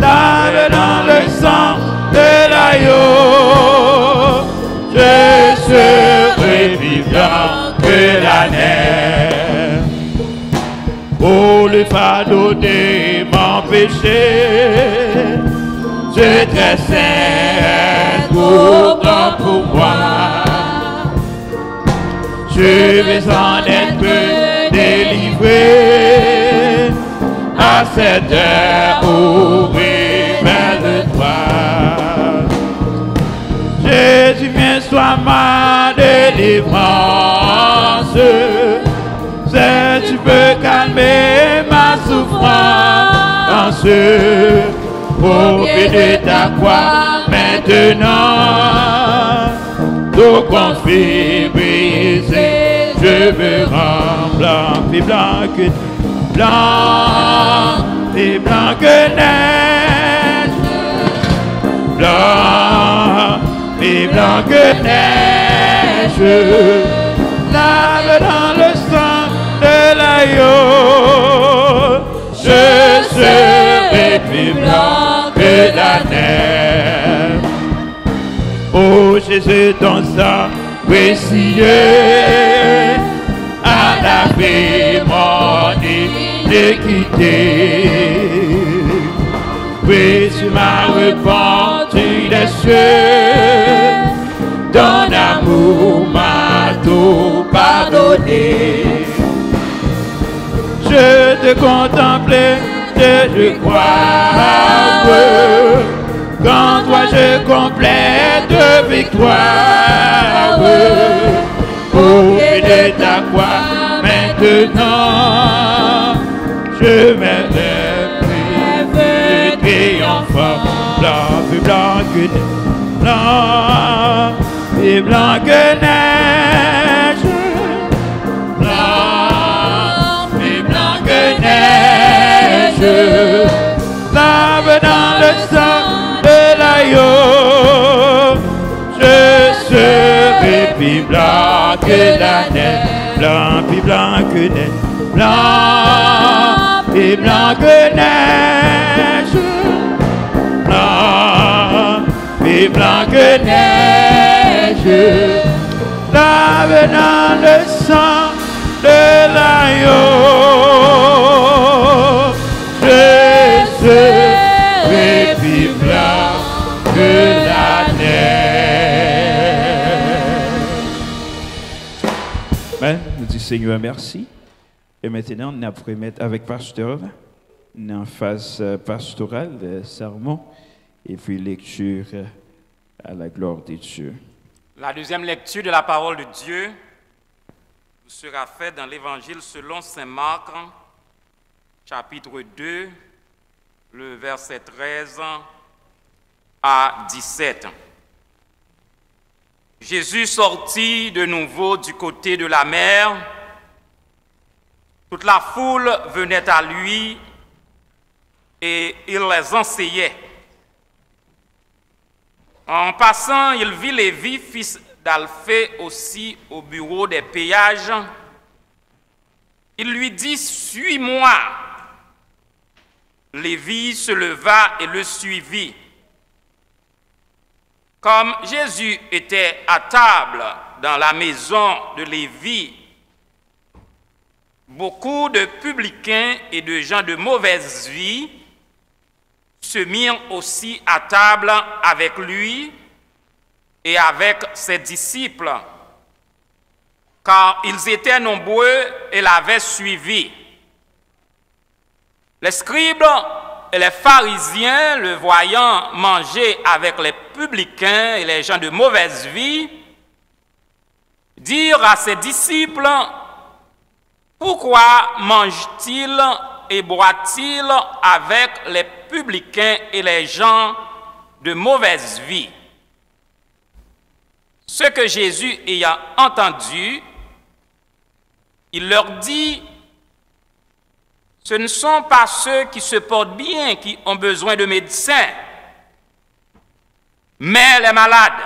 lave dans le sang de l'agneau, je serai plus blanc que la neige. Oh, le fardeau de mon péché, c'est très saint, pourtant pour moi. Je vais en être délivré à cette heure où révèle-toi. Jésus, viens, sois ma délivrance. Si tu peux calmer ma souffrance, au pied de ta croix maintenant, tout conflit brisé, je me rends blanc, plus blanc que blanc, plus blanc que neige, blanc, plus blanc que neige, lave dans le sang de l'agneau, je serai plus blanc que la neige. Oh Jésus, ton sang précieux a lavé mon iniquité. Oui, tu m'as répandu des cieux, ton amour m'a tout pardonné. Je te contemplais, je crois, quand toi je complète victoire. Au pied de ta croix, maintenant, je m'élève triomphant, blanc, plus blanc que blanc, plus blanc que neige, blanc, plus blanc que neige, lave dans le sang de l'agneau, je serai plus blanc que la neige, blanc, plus blanc que neige, blanc, plus blanc que neige, blanc, plus blanc que neige, lave dans le sang de l'agneau, je serai plus blanc que la neige. Amen. Nous disons Seigneur merci. Et maintenant, on a pour mettre avec pasteur en phase pastorale, sermon, et puis lecture à la gloire de Dieu. La deuxième lecture de la parole de Dieu sera faite dans l'évangile selon saint Marc, chapitre 2, le verset 13 à 17. Jésus sortit de nouveau du côté de la mer. Toute la foule venait à lui et il les enseignait. En passant, il vit Lévi, fils d'Alphée, aussi au bureau des péages. Il lui dit « Suis-moi ». Lévi se leva et le suivit. Comme Jésus était à table dans la maison de Lévi, beaucoup de publicains et de gens de mauvaise vie se mirent aussi à table avec lui et avec ses disciples, car ils étaient nombreux et l'avaient suivi. Les scribes et les pharisiens, le voyant manger avec les publicains et les gens de mauvaise vie, dirent à ses disciples: pourquoi mange-t-il et boit-il avec les publicains et les gens de mauvaise vie? Ce que Jésus ayant entendu, il leur dit: ce ne sont pas ceux qui se portent bien qui ont besoin de médecins, mais les malades.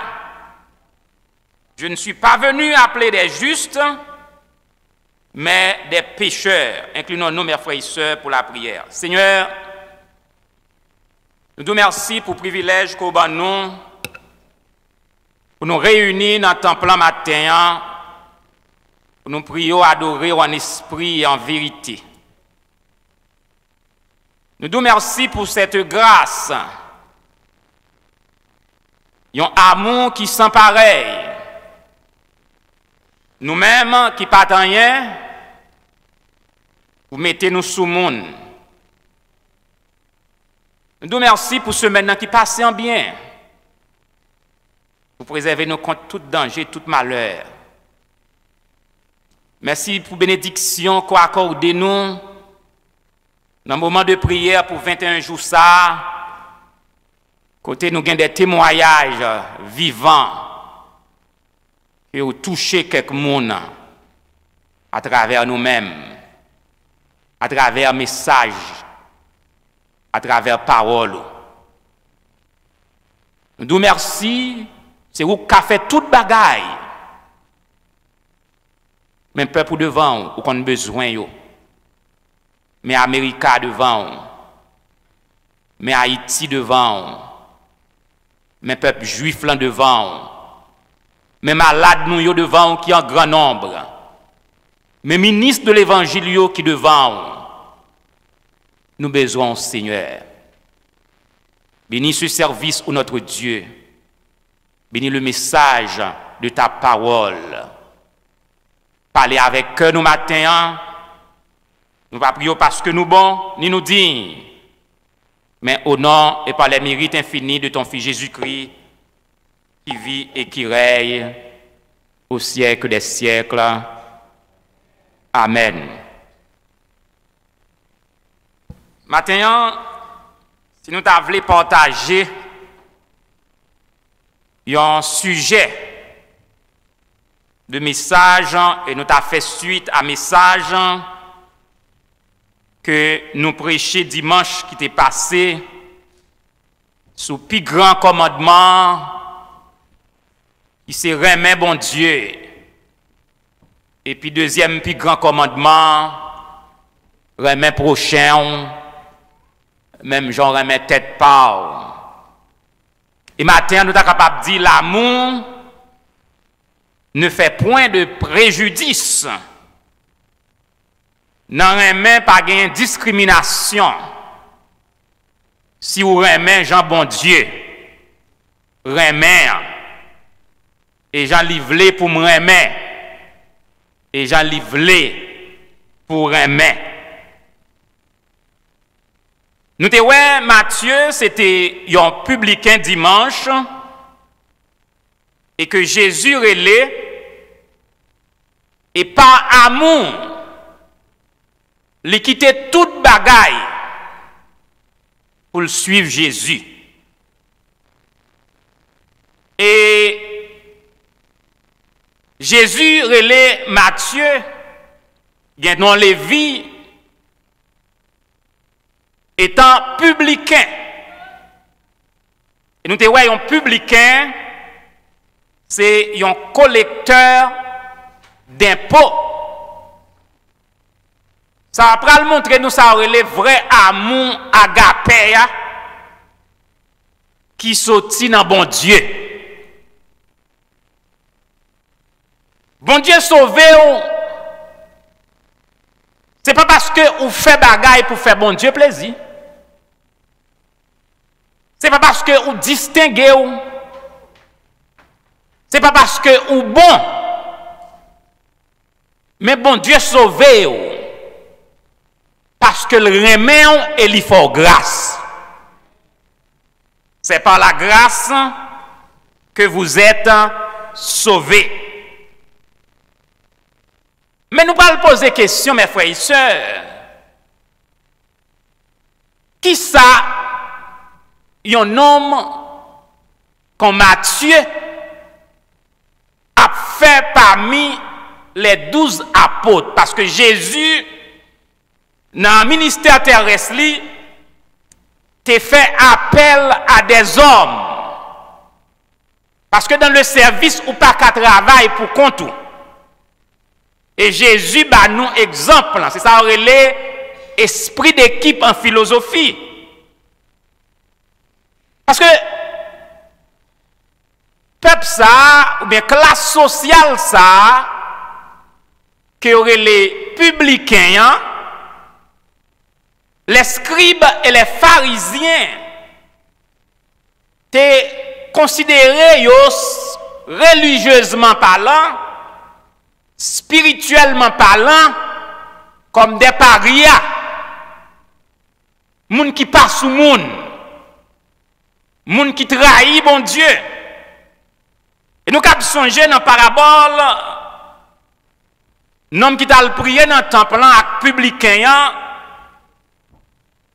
Je ne suis pas venu appeler des justes, mais des pécheurs. Inclinons-nous, mes frères et sœurs, pour la prière. Seigneur, nous te remercions pour le privilège qu'on a nous pour nous réunir dans le temple matin, pour nous prier, adorer en esprit et en vérité. Nous te remercions pour cette grâce, un amour qui sans pareil. Nous-mêmes qui pas rien, vous mettez-nous sous le monde. Nous te remercions pour ce maintenant qui passe en bien. Vous préservez nous contre tout danger, tout malheur. Merci pour bénédiction qu'on accorde nous dans le moment de prière pour 21 jours ça. Côté nous avons des témoignages vivants qui ont touché quelques monde à travers nous-mêmes, à travers messages, à travers paroles. Nous vous remercions. C'est vous qui avez fait toute bagaille. Mais peuple devant, vous qu'on a besoin. Mais Amérique devant. Mais Haïti devant. Mais peuple juif là devant. Mais malades nous devant qui en grand nombre. Mais ministres de l'évangile qui devant. Nous besoin, Seigneur. Bénis ce service au notre Dieu. Bénis le message de ta parole. Parlez avec eux nous matin. Nous ne pas prier parce que nous bons, ni nous dignes. Mais au nom et par les mérites infinis de ton Fils Jésus-Christ, qui vit et qui règne au siècle des siècles. Amen. Maintenant, si nous t'avons partager un sujet de message et nous avons fait suite à message que nous prêchions dimanche qui était passé sous le plus grand commandement qui c'est remet bon Dieu. Et puis deuxième plus grand commandement, remet prochain, même genre remet tête part. Et maintenant, nous sommes capables de dire l'amour ne fait point de préjudice. N'en remet pas de discrimination. Si vous remet Jean bon Dieu, remet. Et Jean livré pour me remettre. Et Jean livré pour remettre. Nous te ouais, Matthieu, c'était un publicain dimanche, et que Jésus relait, et par amour, il quittait toute bagaille pour le suivre Jésus. Et Jésus relait Matthieu, il y a dans Lévi, étant publicain. Et nous te voyons un publicain, c'est un collecteur d'impôts. Ça va le montrer nous ça le vrai amour agapé qui sortit dans bon Dieu. Bon Dieu sauvé, c'est pas parce que vous faites bagaille pour faire bon Dieu plaisir. C'est pas parce que vous distinguez, c'est pas parce que vous bon, mais bon Dieu sauvé parce que le remet et il faut grâce. C'est par la grâce que vous êtes sauvés. Mais nous allons poser question, mes frères et sœurs. Qui ça, un homme comme Matthieu a fait parmi les 12 apôtres? Parce que Jésus, dans le ministère terrestre, t'a fait appel à des hommes. Parce que dans le service, ou pas qu'à travailler pour compte. Et Jésus, bah, nous exemple, c'est ça, l'esprit d'équipe en philosophie. Parce que peuple ça, ou bien classe sociale ça, qui aurait les publicains, les scribes et les pharisiens, t'es considérés religieusement parlant, spirituellement parlant, comme des parias, moun qui passe sous moun, moun qui trahit bon Dieu. Et nous avons songé dans la parabole, l'homme qui t'a prié dans le temple avec publicain,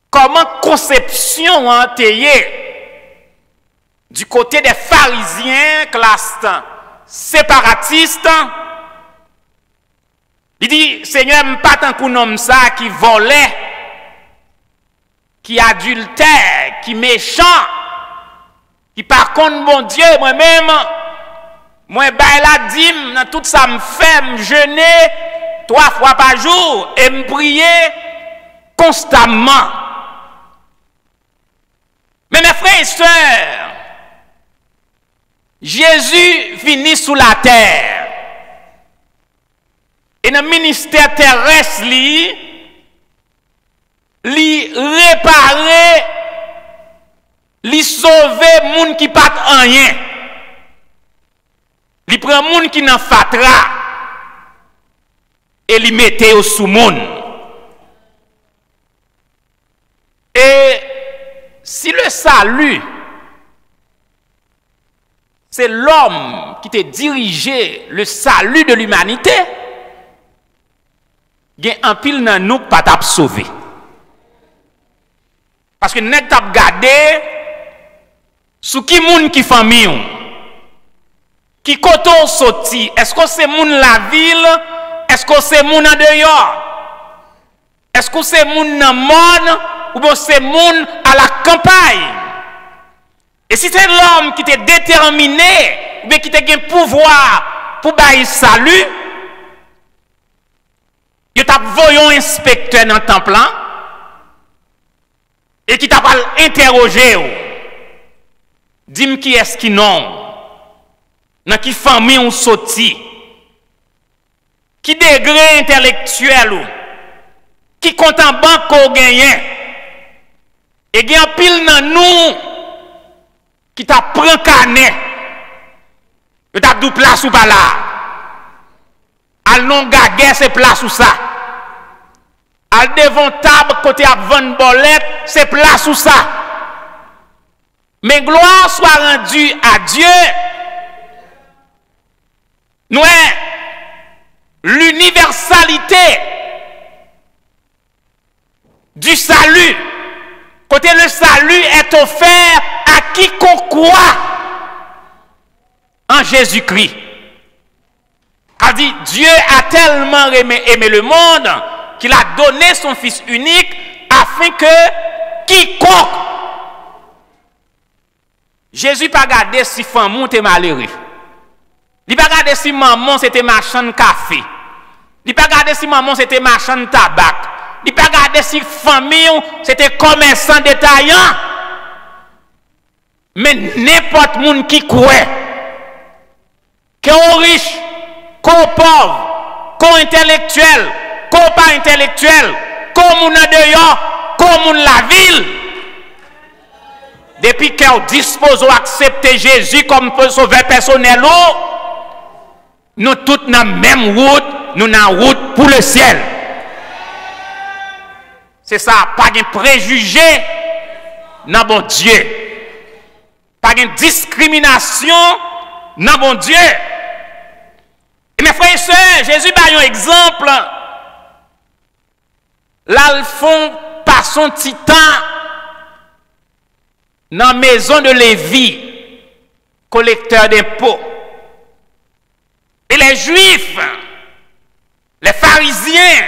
comment conception du côté des pharisiens, classe séparatistes. Il dit, Seigneur, pas tant qu'un homme ça qui volait, qui adultère, qui méchant, qui par contre, bon Dieu, moi-même, moi, la dîme, dans tout ça me fait, me jeûner 3 fois par jour et me prier constamment. Mais mes frères et sœurs, Jésus finit sous la terre. Et dans le ministère terrestre, li réparer, li sauver moun qui pas rien. Li prend moun qui n'en fatra et li mette au sous moun. Et si le salut, c'est l'homme qui t'a dirigé le salut de l'humanité, il y a un pile dans nous pas t'a sauvé. Parce que nous t'a gardé sous qui moun qui famille, qui koto sorti, est-ce que c'est moun la ville, est-ce que c'est moun en dehors, est-ce que c'est moun dans monde ou bien c'est moun à la campagne. Et si c'est l'homme qui t'est déterminé ou bien qui t'a un pouvoir pour bailler salut, il t'a voyé un inspecteur dans le temple et qui t'a interrogé. Dis-moi qui est-ce qui non? Dans qui famille on sorti? Qui degré intellectuel ou? Qui compte en banque ou gagné? Et il y a un pile dans nous qui t'a pris canet. Il t'a dit place ou pas là? Al non gagé c'est place ou ça? Al devant table côté à 20 bolette, c'est place ou ça? Mais gloire soit rendue à Dieu. Nous, l'universalité du salut, côté le salut est offert à quiconque croit en Jésus-Christ. A dit, Dieu a tellement aimé le monde qu'il a donné son Fils unique afin que quiconque, Jésus pas regardé si femme était malheureux. Il pas regardé si maman c'était marchand de café. Il pas regardé si maman c'était marchand de tabac. Il pas regardé si famille c'était commerçant détaillant. Mais n'importe monde qui croit qu'on riche, qu'on pauvre, qu'on intellectuel, qu'on pas intellectuel, qu'on moun en dehors, qu'on moun la ville, depuis qu'on dispose à accepter Jésus comme sauveur personnel, nous tous dans la même route, nous dans la route pour le ciel. C'est ça, pas de préjugés dans bon Dieu. Pas de discrimination dans bon Dieu. Et mes frères et sœurs, Jésus a un exemple. Là, ils font par son titan dans la maison de Lévi, collecteur d'impôts. Et les Juifs, les pharisiens,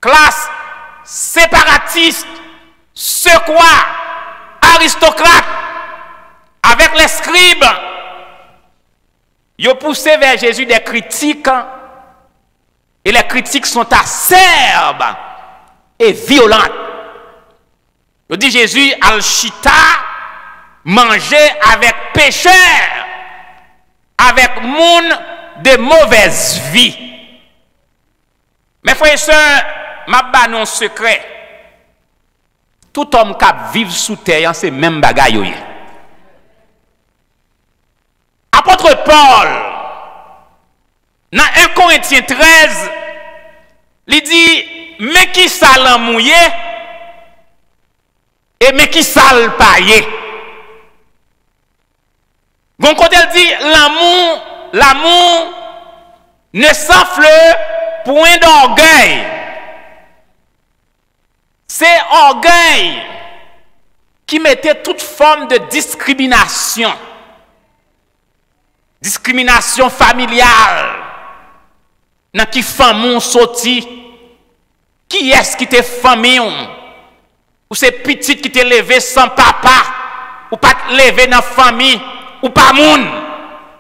classe séparatiste, secois, aristocrates, avec les scribes, ils ont poussé vers Jésus des critiques, et les critiques sont acerbes et violentes. Ils dit Jésus al-Chita mangeait avec pécheurs, avec monde de mauvaise vie. Mes frères et sœurs, m'a ba non secret. Tout homme qui vit sous terre, c'est même bagaille. Apôtre Paul, dans 1 Corinthiens 13, il dit, mais qui sale mouillé et mais qui sale paillé. Bon côté il dit, l'amour ne s'enfle point d'orgueil. C'est orgueil qui mettait toute forme de discrimination. Discrimination familiale. Dans qui famille sorti? Qui est-ce qui te famille? Ou c'est petit qui te levé sans papa? Ou pas te levé dans la famille? Ou pas moun?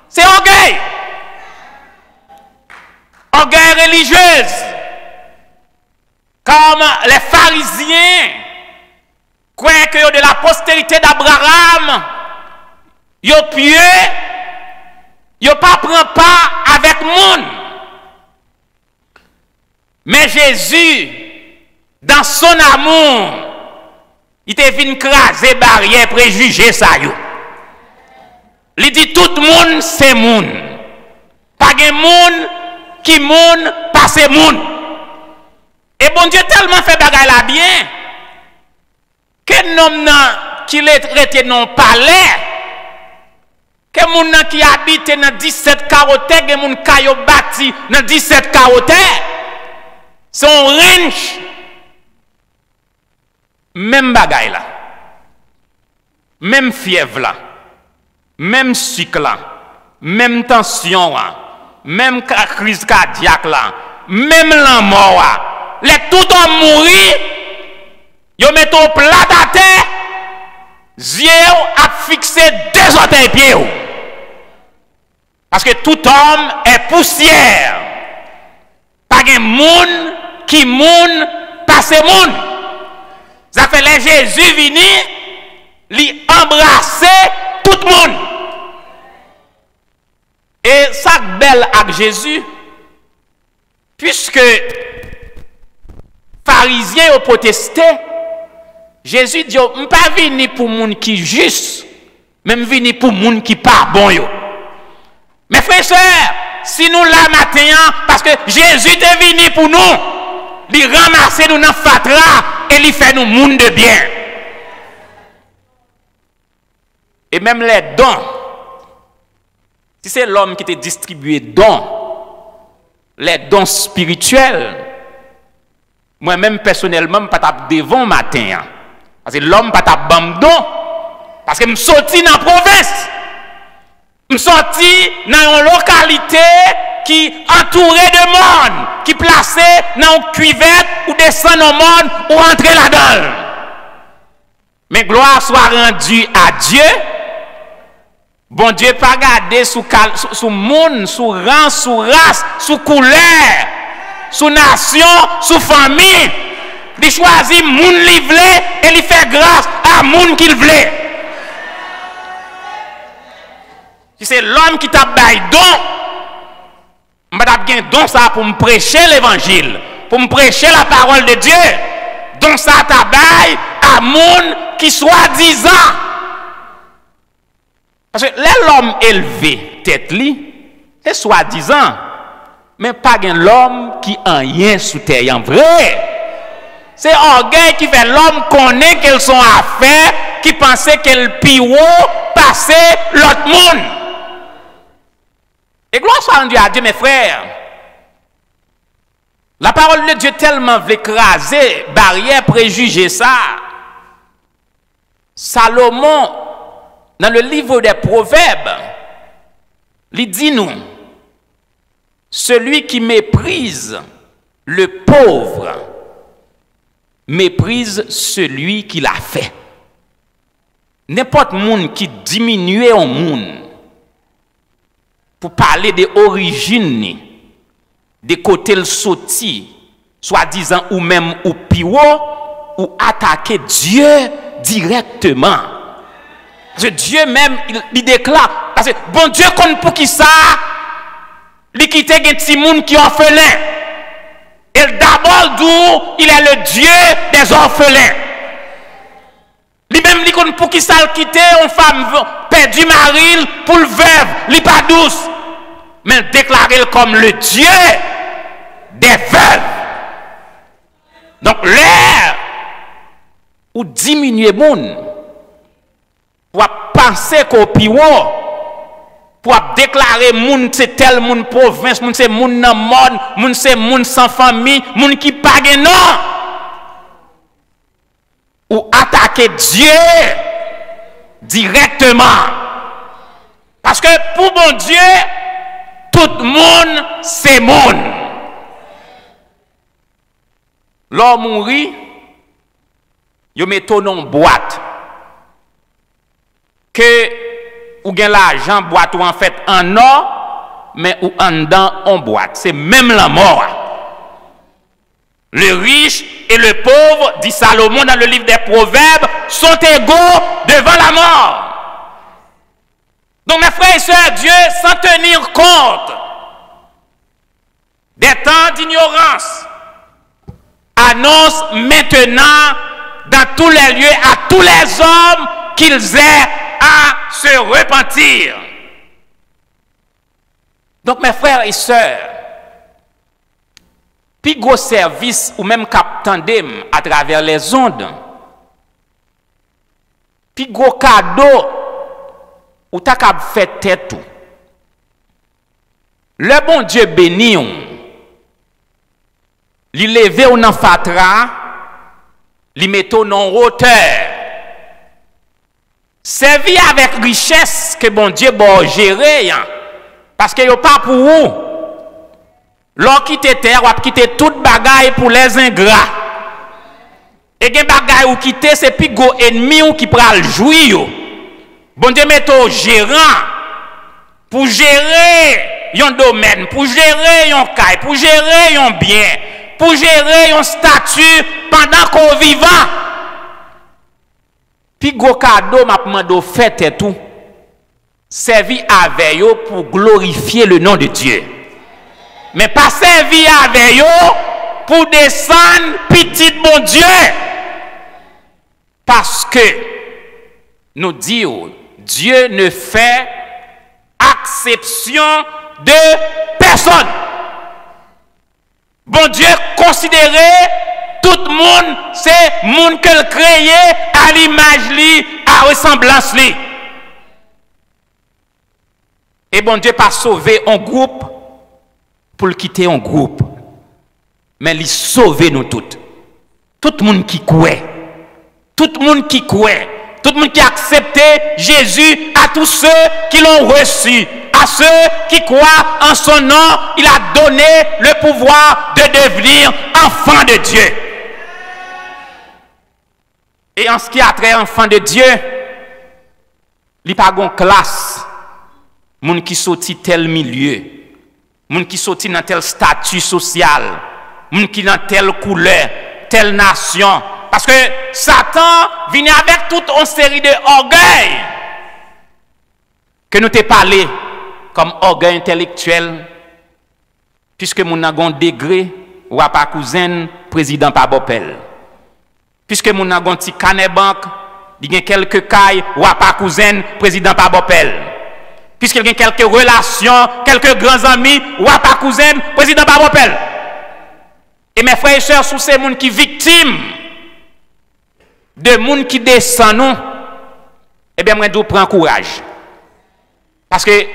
C'est orgueil. Orgueil religieuse. Comme les pharisiens croient que de la postérité d'Abraham, ils sont pieux, ils ne prennent pas avec monde. Mais Jésus, dans son amour, il te venu craser barrière, préjugés ça. Il dit tout le monde c'est monde. Pas de monde qui monde, pas c'est monde. Et bon Dieu tellement fait bagaille là bien que l'homme qui est dans le palais, que les gens qui habitent dans 17 carottes, que les gens qui ont bâti dans 17 carottes, sont riches. Même bagaille là, même fièvre là, même cycle là, même tension là, même crise cardiaque là, même la mort là. Les tout hommes mourir, ils mettent au plat à terre, yeux à fixer deux orteils pieds. Parce que tout homme est poussière. Pas de monde qui monde, pas c'est monde. Ça fait les Jésus venir, lui embrasser tout le monde. Et ça belle avec Jésus, puisque pharisiens ont protesté, Jésus dit, je ne suis pas venu pour les gens qui sont justes, même venu pour les gens qui ne sont pas bons. Mes frères et sœurs, si nous là matin, parce que Jésus est venu pour nous, il ramasser nous dans le fatra et il fait nous monde de bien. Et même les dons, si c'est l'homme qui te distribue dons, les dons spirituels, moi-même personnellement, je ne suis pas devant matin. Parce que l'homme n'est pas don. Parce que je suis sorti dans la province. Je suis sorti dans une localité qui est entourée de monde, qui est placée dans une cuvette ou descend dans le monde ou rentrer là-dedans. Mais gloire soit rendue à Dieu. Bon Dieu pas garder sous monde, sous rang, sous race, sous couleur, sous nation, sous famille. Il choisit moun li vle et il fait grâce à moun qu'il vle. Si c'est l'homme qui t'a baillé don, je t'a bien don ça pour me prêcher l'évangile, pour me prêcher la parole de Dieu. Donc ça t'a baillé à moun qui soi-disant. Parce que l'homme élevé, tête li, c'est soi-disant. Mais pas l'homme qui a rien sous terre, en vrai. C'est orgueil qui fait l'homme connaît qu'elles sont affaires, qui pensait qu'elle pire passer l'autre monde. Et gloire soit rendue à Dieu, mes frères. La parole de Dieu tellement veut écraser, barrière, préjugé ça. Salomon, dans le livre des Proverbes, il dit nous, celui qui méprise le pauvre, méprise celui qui l'a fait. N'importe monde qui diminue un monde pour parler des origines, des côtés le sorti, soi-disant ou même ou pire, ou attaquer Dieu directement. Parce que Dieu même, il déclare, parce que bon Dieu compte pour qui ça, il quitte un petit monde qui est orphelin. Et d'abord d'où il est le Dieu des orphelins. Lui-même, il compte pour qui ça le quitter, une femme perdue mari pour le veuve, il pas douce. Mais déclarer comme le Dieu des veuves. Donc l'air ou diminuer monde pour penser qu'au pire pour déclarer moun c'est tel moun province, moun c'est moun nan mode, moun c'est moun sans famille, moun qui pas gen non. Ou attaquer Dieu directement. Parce que pour bon Dieu, tout le monde c'est monde. L'homme mourit, yo metto dans boîte que ou gen l'argent boîte ou en fait en or mais ou en dedans en boîte, c'est même la mort. Le riche et le pauvre, dit Salomon dans le livre des Proverbes, sont égaux devant la mort. Donc mes frères et sœurs, Dieu, sans tenir compte des temps d'ignorance, annonce maintenant dans tous les lieux à tous les hommes qu'ils aient à se repentir. Donc mes frères et sœurs, puis gros service ou même cap tandem à travers les ondes, puis gros cadeau ou ta cap fait tête tout. Le bon Dieu béni on, li levé ou nan fatra, li metto non hauteur. Servi avec richesse que bon Dieu bon gérer, hein, parce que yo pas pour vous. L'on quitte terre, ou quitte toute bagaille pour les ingrats. Et gen bagaille ou quitte, c'est plus gros ennemi ou qui pral jouir. Bon Dieu met au gérant pour gérer yon domaine, pour gérer yon caille, pour gérer yon bien, pour gérer yon statut pendant qu'on vivant. Puis gros cadeau m'a demandé fait et tout. Servi avec yo pour glorifier le nom de Dieu. Mais pas servi avec eux pour descendre petit bon Dieu. Parce que nous disons, Dieu ne fait exception de personne. Bon Dieu considérait tout le monde, c'est le monde qu'il créé à l'image li, à ressemblance li. Et bon Dieu pas sauvé un groupe pour le quitter en groupe, mais il sauve nous toutes. Tout le monde qui croit, tout le monde qui croit, tout le monde qui a accepté Jésus, à tous ceux qui l'ont reçu, à ceux qui croient en son nom, il a donné le pouvoir de devenir enfant de Dieu. Et en ce qui a trait enfant de Dieu, il n'y a pas de classe, monde qui sortit tel milieu. Moun qui sorti dans tel statut social, moun qui dans telle couleur, telle nation. Parce que Satan vient avec toute une série de orgueil que nous t'ai parlé comme orgueil intellectuel, puisque moun a gon degré ou pas cousin président pas bopel. Puisque moun a gon ti canet banque il y a quelques cailles, ou pas cousin, président pas Bopel. Puisqu'il y a quelques relations, quelques grands amis, ou pas cousin, président pas Bopel. Et mes frères et sœurs, sous ces gens qui sont victimes de gens qui descendent, nous, eh bien, moi, je prends courage. Parce que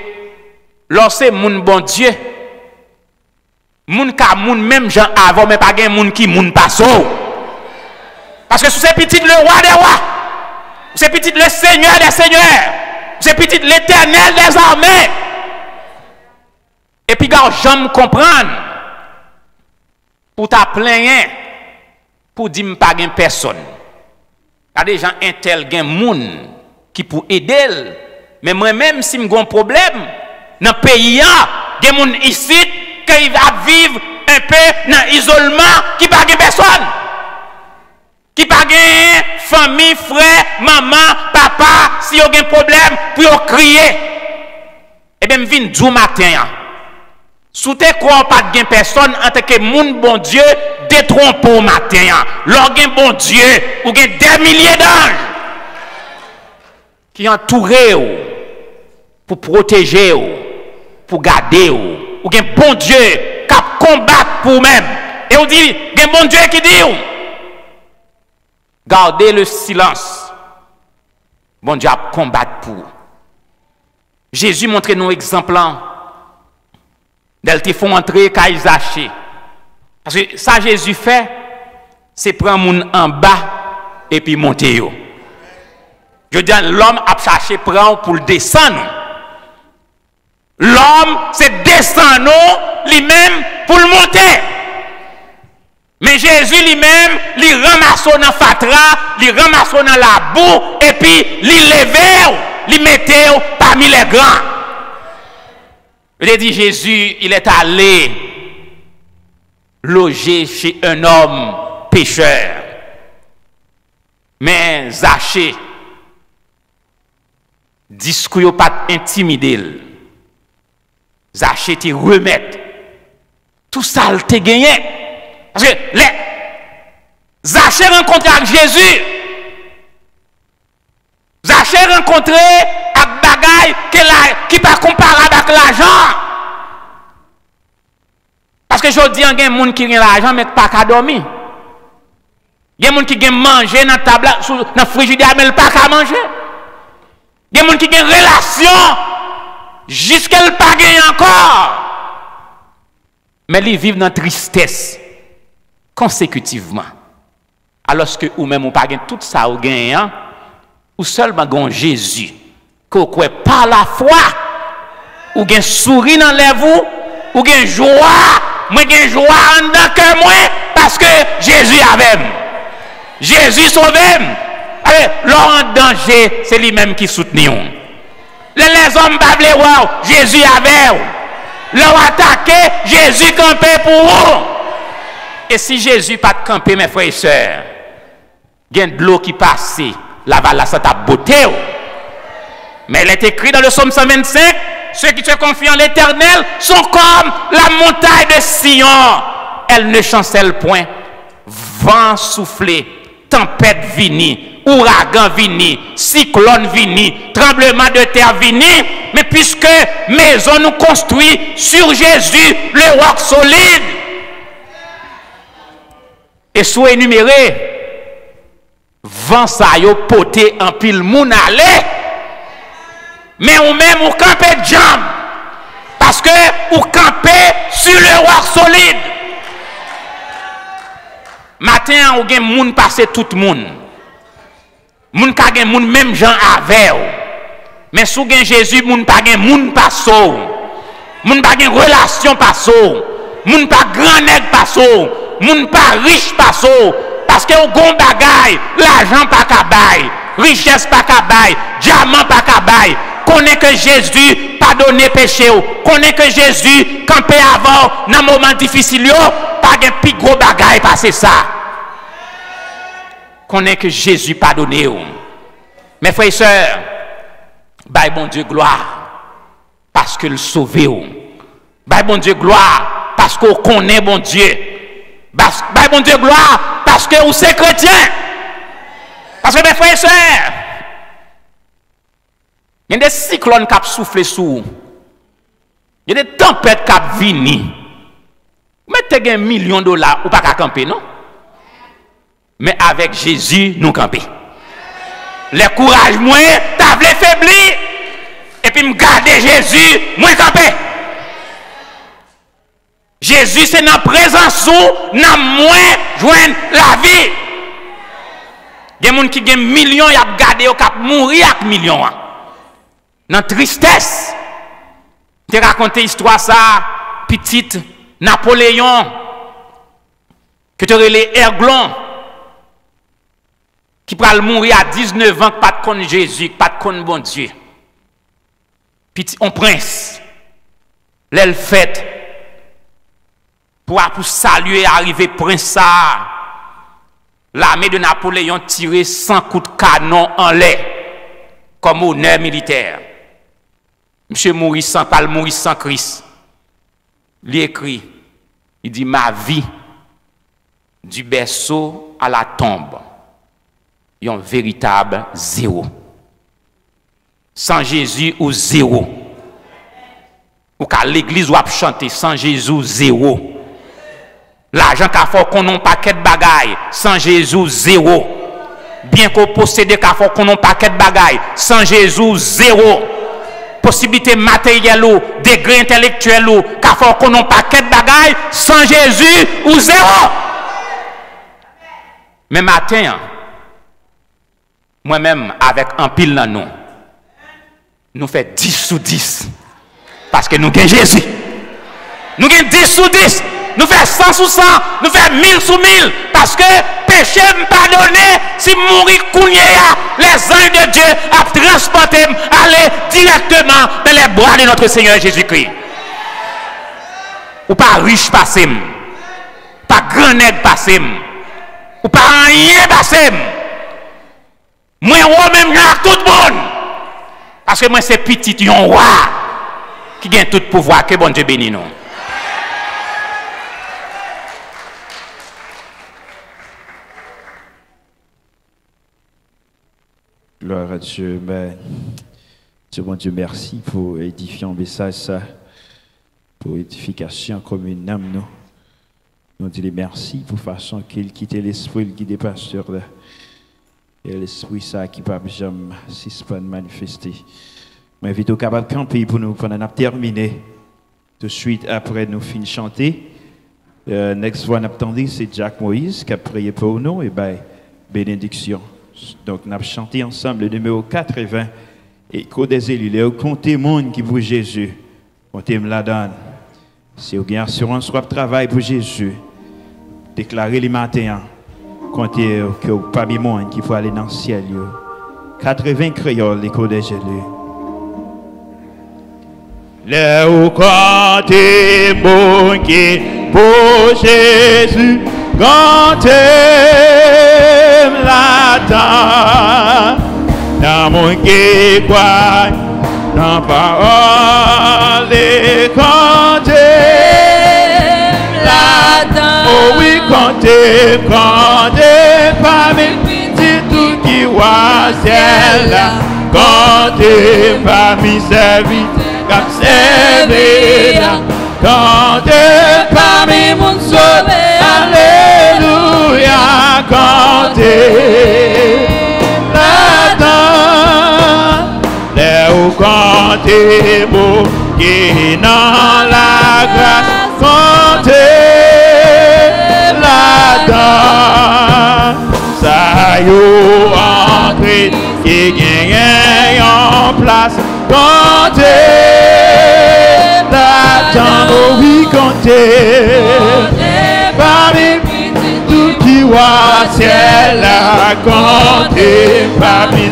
lorsque moun bon Dieu, moun ka moun même gens avant, mais pas gen moun qui moun passo. Parce que c'est petit le roi des rois, c'est petit le Seigneur des seigneurs, c'est petit l'Éternel des armées. Et puis, quand j'aime comprendre, pour ta plaindre, pour dire que pas gen personne. Il y a des gens intel gen moun qui pour aider. Mais moi-même, si j'ai un problème, dans le pays, il y a des gens ici qui vivent un peu dans l'isolement, qui ne ont personne. Qui n'ont pas famille, frère, maman, papa, si ils ont un problème, pour crier. Eh bien, je viens du matin. Sous tes croix, pas de personne, en tant que moun bon Dieu, détrompe au matin. L'organe bon Dieu, ou des milliers d'anges qui entourent pour protéger, pour garder, ou bien bon Dieu qui combattre pour même. Et on dit, il y a un bon Dieu qui dit, gardez le silence. Bon Dieu a combattre pour. Jésus montre nous exemple. D'elle te font entrer quand ils achètent. Parce que ça Jésus fait, c'est prendre moun en bas et puis monter. Je dis, l'homme a cherché prendre pour le descendre. L'homme, c'est descendre lui-même pour le monter. Mais Jésus lui-même, il ramasse dans la fatra, il ramasse dans la boue, et puis il lève, il mettait parmi les grands. Il dit Jésus, il est allé loger chez un homme pécheur. Mais Zachée, discours pas intimidé. Zachée te remettre tout ça il te gagné. Parce que les Zachée rencontré avec Jésus. Zachée rencontré avec bagaille qui pas comparable avec l'argent. Parce que je dis, il y a des gens qui ont l'argent mais pas qu'à dormir. Il y a des gens qui ont mangé dans la table, dans le frigidaire, mais pas qu'à manger. Il y a des gens qui ont une relation jusqu'à ne pas gagner encore. Mais ils vivent dans la tristesse consécutivement. Alors que ou même ou pas gagner tout ça ou gagner, ou seulement gagner Jésus, qu'on croit par la foi, ou gain sourire dans les vous, ou gain joie, moi gain joie en dedans que moi, parce que Jésus avait. Jésus sauvé. L'homme en danger, c'est lui-même qui soutient. Les hommes bablent, wow, Jésus avait. L'homme attaqué, Jésus campait pour vous. Et si Jésus pas de camper, mes frères et sœurs, il y a de l'eau qui passe, la valeur ça t'a beauté. Mais il est écrit dans le psaume 125, ceux qui se confient en l'Éternel sont comme la montagne de Sion. Elle ne chancelle point. Vent soufflé, tempête vini, ouragan vini, cyclone vini, tremblement de terre vini. Mais puisque maison nous construit sur Jésus, le roc solide. Et sous énuméré, vent ça yo poté en pile moun aller. Mais ou même ou camper de jambes. Parce que ou camper sur le roc solide. Matin ou gen moun passer tout moun. Moun ka gen moun même gens avec. Mais sous gen Jésus moun pa gen moun passo. Moun pa gen relation passo. Moun pa grand nèg passo. Moun pa riche passo. Parce que ou gon bagay, l'argent pas ka bay, richesse pas ka bay, diamant pas ka bay. Connaît que Jésus pardonne péché, connaît que Jésus campé avant dans moment difficile, pas de plus gros bagay passer ça. Connaît que Jésus pardonne. Mes frères et sœurs, bye bon Dieu gloire parce que le sauvé. Bye bon Dieu gloire parce qu'on connaît bon Dieu. Bye bon Dieu gloire parce que vous êtes chrétien. Parce que mes frères et sœurs, il y a des cyclones qui soufflent sous vous. Il y a des tempêtes qui viennent. Mettez $1 million ou pas qu'à camper, non? Mais avec Jésus, nous camper. Les courage moins, t'as voulu faiblir. Et puis me garder Jésus, moins camper. Jésus, c'est dans la présence où nous moins joindre la vie. Il y a des gens qui ont millions, ils ont gardé, ils ont mourir avec millions. Dans la tristesse. Tu raconté l'histoire ça, petite Napoléon, que tu relais Erglon, qui peut mourir à 19 ans, pas de connaître Jésus, pas de connaître bon Dieu. Petit, on prince, l'aile fête, pour saluer, arriver prince ça. L'armée de Napoléon tirait 100 coups de canon en l'air, comme honneur militaire. Monsieur mourit sans pas mourir sans Christ. Il écrit, il dit ma vie du berceau à la tombe, il y a un véritable zéro. Sans Jésus ou zéro. Ou qu'à l'église ou à chanter sans Jésus zéro. L'argent qu'a fait qu'on n'a pas de bagaille sans Jésus zéro. Bien qu'on possède qu'a fait qu'on n'a pas de bagaille sans Jésus zéro. Possibilité matérielle ou degré intellectuel ou qu'a fait qu'on n'a pas de bagaille sans Jésus ou zéro. Mais matin, moi-même avec un pile dans nous faisons 10 sur 10 parce que nous avons Jésus. Nous avons 10 sur 10. Nous faisons 100 sur 100, nous faisons 1000 sur 1000, parce que péché me pardonné, si mourir kounya, les anges de Dieu a transporté, aller directement dans les bras de notre Seigneur Jésus-Christ. Ou pas riche passé, pas grand nègre passé, ou pas rien passé. Moi, même là, tout le monde. Parce que moi, c'est petit, un roi qui gagne tout pouvoir, que bon Dieu bénisse nous. Gloire à Dieu. Dieu, bon Dieu, merci pour édifier un message, ça, pour édification comme une âme, nous. Nous disons merci pour façon qu'il quitte l'esprit, il guide pasteur là. Et l'esprit, ça, qui ne peut jamais se manifester. Mais vite au capable de camper pour nous, pendant qu'on a terminé. Tout de suite, après, nous finissons de chanter. Next fois, nous attendons, c'est Jack Moïse qui a prié pour nous. Et bien, bénédiction. Donc, nous avons chanté ensemble le numéro 80. Et qu'au des élus, comptez monde qui pour Jésus. Comptez me la donne. Si vous avez assurance, soit travail pour Jésus. Déclarez les matins. Comptez que vous pas de monde qui faut aller dans le ciel. 80 créoles, l'écho des élus. Le ou comptez monde qui pour Jésus. Comptez là-dedans, dans mon qui croit, dans parole et comptez là-dedans. Oh oui, comptez parmi tout qui voit ciel là, comptez parmi serviteurs, comme serviteurs, comptez parmi mon sauvé. Alléluia, comptez là-dedans, les ou comptez beau qui dans la grâce, comptez là-dedans, ça y est entré qui gagne en place, comptez là-dedans, oh oui, comptez. Parmi tout qui voit ciel à compter, parmi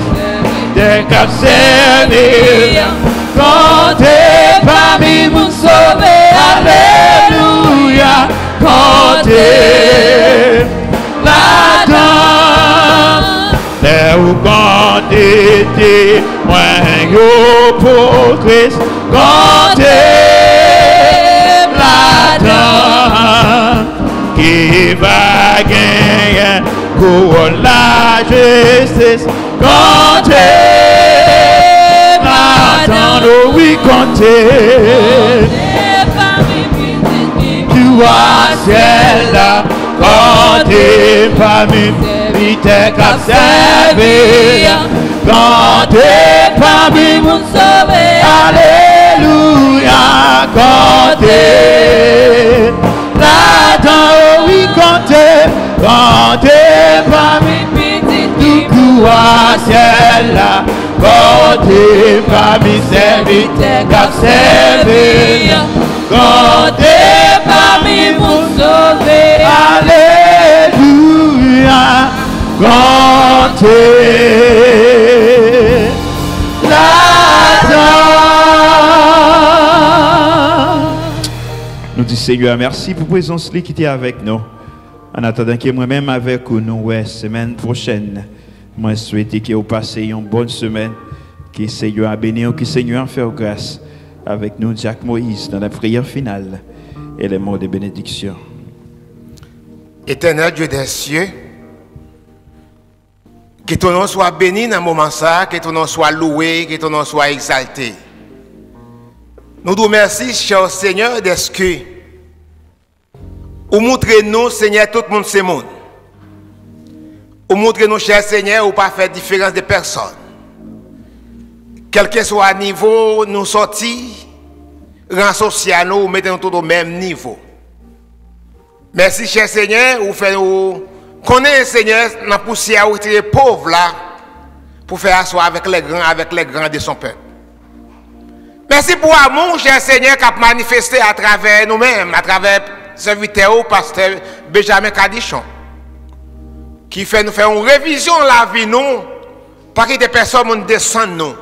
des cap servir, compter parmi mon sauvé, alléluia, compter là-dedans, les où compter témoins pour Christ, compter là-dedans. Qui va gagner couronne la justice. Comptez, attends, oui, comptez. Tu vois ciel là, comptez parmi vite qu'à servir. Comptez parmi mon sauver. Alléluia, comptez. Là-dedans, oui, comptez. Comptez parmi tout couloir ciel là. Comptez parmi serviteurs qu'à servir. Comptez parmi mon sauver. Alléluia. Comptez là-dedans. Nous disons Seigneur, merci pour la présence qui était avec nous. En attendant que moi-même avec nous, la semaine prochaine, moi souhaite que vous passiez une bonne semaine, que Seigneur a béni, que Seigneur a fait grâce avec nous, Jacques Moïse, dans la prière finale et les mots de bénédiction. Éternel Dieu des cieux, que ton nom soit béni dans ce moment, que ton nom soit loué, que ton nom soit exalté. Nous vous remercions, cher Seigneur, d'être que vous montrez-nous, Seigneur, tout le monde c'est monde. Vous montrez-nous, cher Seigneur, vous ne pas faire différence de personne. Quel que soit le niveau, nous sortis, rang social, nous mettons tous au même niveau. Merci, cher Seigneur, vous faites nous connaître, Seigneur, dans la poussière où les pauvres là, pour faire asseoir avec les grands de son peuple. Merci pour l'amour, cher Seigneur, qui a manifesté à travers nous-mêmes, à travers serviteur ou pasteur Benjamin Cadichon, qui fait nous faire une révision de la vie, nous, pas que des personnes descendent nous.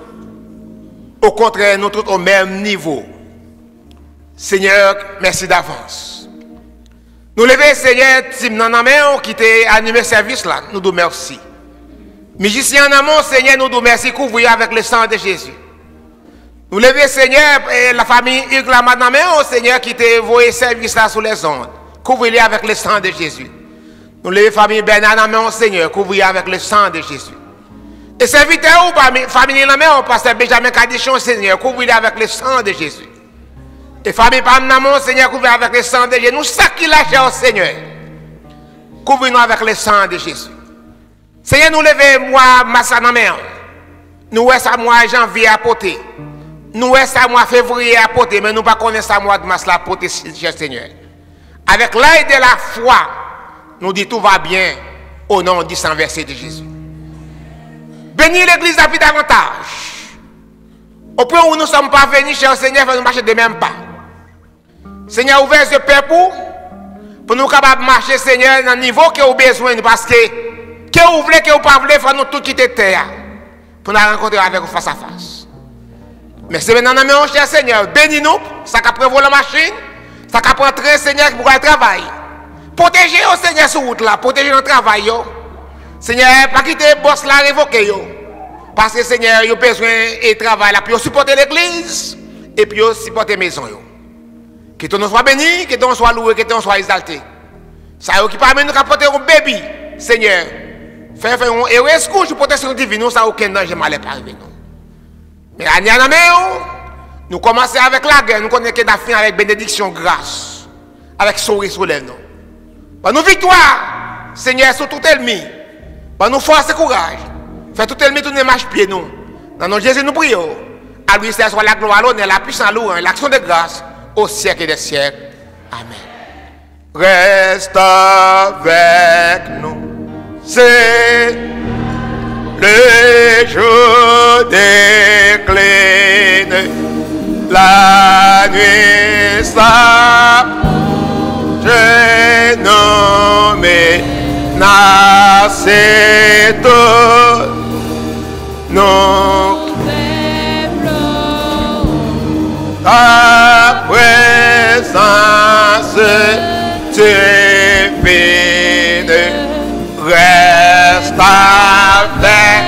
Au contraire, nous tous au même niveau. Seigneur, merci d'avance. Nous levons, Seigneur, qui t'a animé le service là, nous vous remercions. Musiciens en amont, Seigneur, nous vous remercions, couvrir avec le sang de Jésus. Nous levons, Seigneur, la famille Hugues Lamadame, Seigneur, qui t'a envoyé service là sous les ondes. Couvrez-les avec le sang de Jésus. Nous levons la famille Bernard Namé, Seigneur, couvrez avec le sang de Jésus. Et serviteurs ou famille Namé, pasteur Benjamin Cadichon, Seigneur, couvrez-les avec le sang de Jésus. Et famille Pamnamon, Seigneur, couvrez avec le sang de Jésus. Nous saquons la chair, Seigneur. Couvrez-nous avec le sang de Jésus. Seigneur, nous levons moi, Massa Namé. Nous laissons moi janvier à porter. Nous laissons moi février à porter, mais nous ne connaissons pas moi de masse à porter, cher Seigneur. Avec l'aide de la foi, nous disons tout va bien au nom du sang versé de Jésus. Bénis l'église à plus davantage. Au point où nous ne sommes pas venus, cher Seigneur, nous marcher de même pas. Seigneur, ouvert ce peuple pour nous capables de marcher, Seigneur, dans le niveau que vous avez besoin, parce que vous voulez, que vous ne pas voulez, il faut nous tout quitter terre pour nous rencontrer avec vous face à face. Mais c'est maintenant, mon cher Seigneur, bénis-nous, ça qu'a prévu la machine, ça qu'a pris train, Seigneur, pour le travail. Protégez, Seigneur, sur route là, protégez notre travail, yo. Seigneur, pas quitter le boss là, révoquer, yo. Parce que, Seigneur, il a besoin de travail là, pour supporter l'église et puis supporter la maison, yo. Que ton nom soit béni, que ton nom soit loué, que ton nom soit exalté. Ça qui permet nous apporter un bébé, Seigneur. Faire un heureux couche de protection divine, ça aucun danger mal pas arrivé. Mais nous commençons avec la guerre, nous connaissons que nous avec bénédiction, grâce, avec sourire sur les noms. Par nous victoire, Seigneur, sur tout ennemi. Par nous force et courage. Fait tout ennemi tourner marche pied nous. Dans notre Jésus nous prions. À lui soit la gloire, l'honneur, la puissance, l'action de grâce au siècle des siècles. Amen. Reste avec nous. C'est le jour décliné. La nuit je nommé nassé tout nos ta présence t'est bénie, reste avec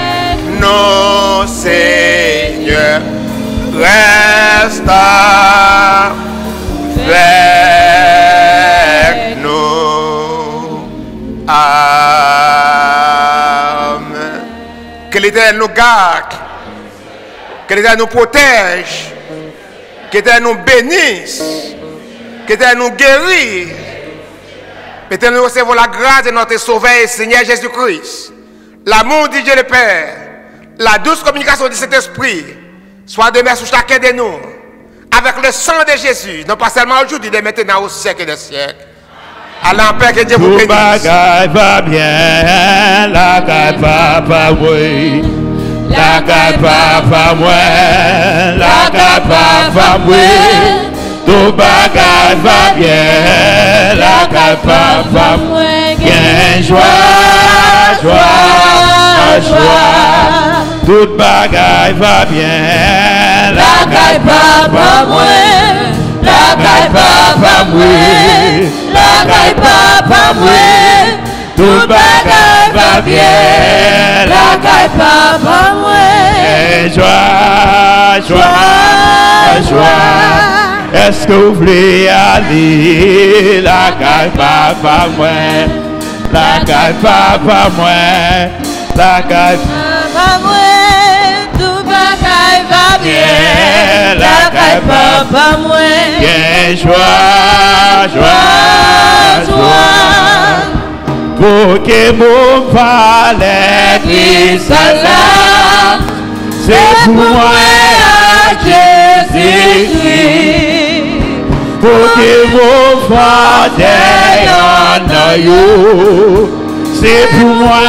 nous Seigneur, reste avec nous. Amen. l'Éternel nous garde, que l'Éternel nous protège, que l'Éternel nous bénisse, que l'Éternel nous guérisse. Peut-être nous recevons la grâce de notre Sauveur et Seigneur Jésus-Christ, l'amour de Dieu le Père, la douce communication du Saint-Esprit, soit demeurée sur chacun de nous, avec le sang de Jésus, non pas seulement aujourd'hui, mais maintenant au siècle des siècles. Allons en paix, que Dieu vous bénisse. Tout bagaille va bien, la caille papa, oui. La caille papa, moi, la caille papa, oui. Tout bagaille va bien, la caille papa, bien joie, joie, joie. Tout bagaille va bien, la caille papa, moi, la caille papa, moi, la caille papa, moi. Tout bagaille va bien, la caille papa, moi, bien joie, joie, joie. Est-ce que vous voulez aller, la caille papa, moi, la caille papa, moi, la caille papa, moi, tout bagaille va bien, la caille papa, moi, bien joie, joie, joie. Pour que mon palais Christ là, c'est pour moi à Jésus-Christ. Pour que mon Father en you, c'est pour moi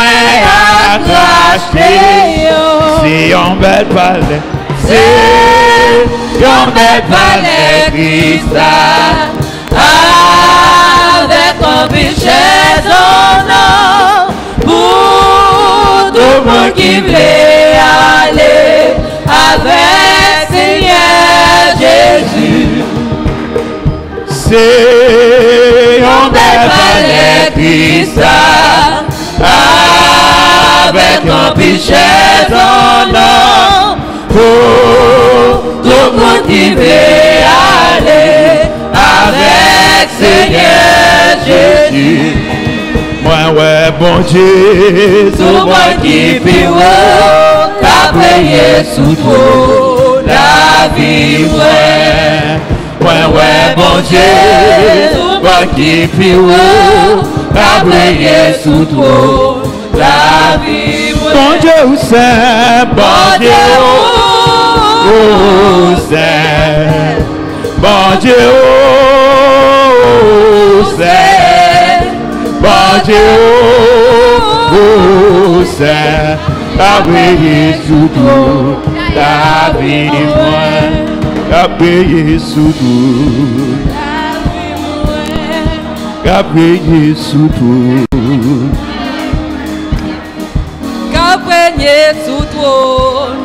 à cracher. C'est un bel palais, c'est un bel palais Christ avec un richesse en or pour tout le monde qui veut aller avec Seigneur Jésus. C'est un bel palais Christ avec un richesse en or pour tout le monde qui veut aller avec Seigneur Jésus. Moi, ouais, bon Dieu, tout moi qui puis qu'a payé sous toi la vie, moi, ouais, bon Dieu, moi qui puis qu'a payé sous toi la vie, bon Dieu, c'est, bon Dieu, c'est, bon Dieu, c'est, bon Dieu, c'est, qu'a payé sous toi la vie, moi, qu'a payé sous toi, qu'a payé sous toi, qu'a payé sous toi.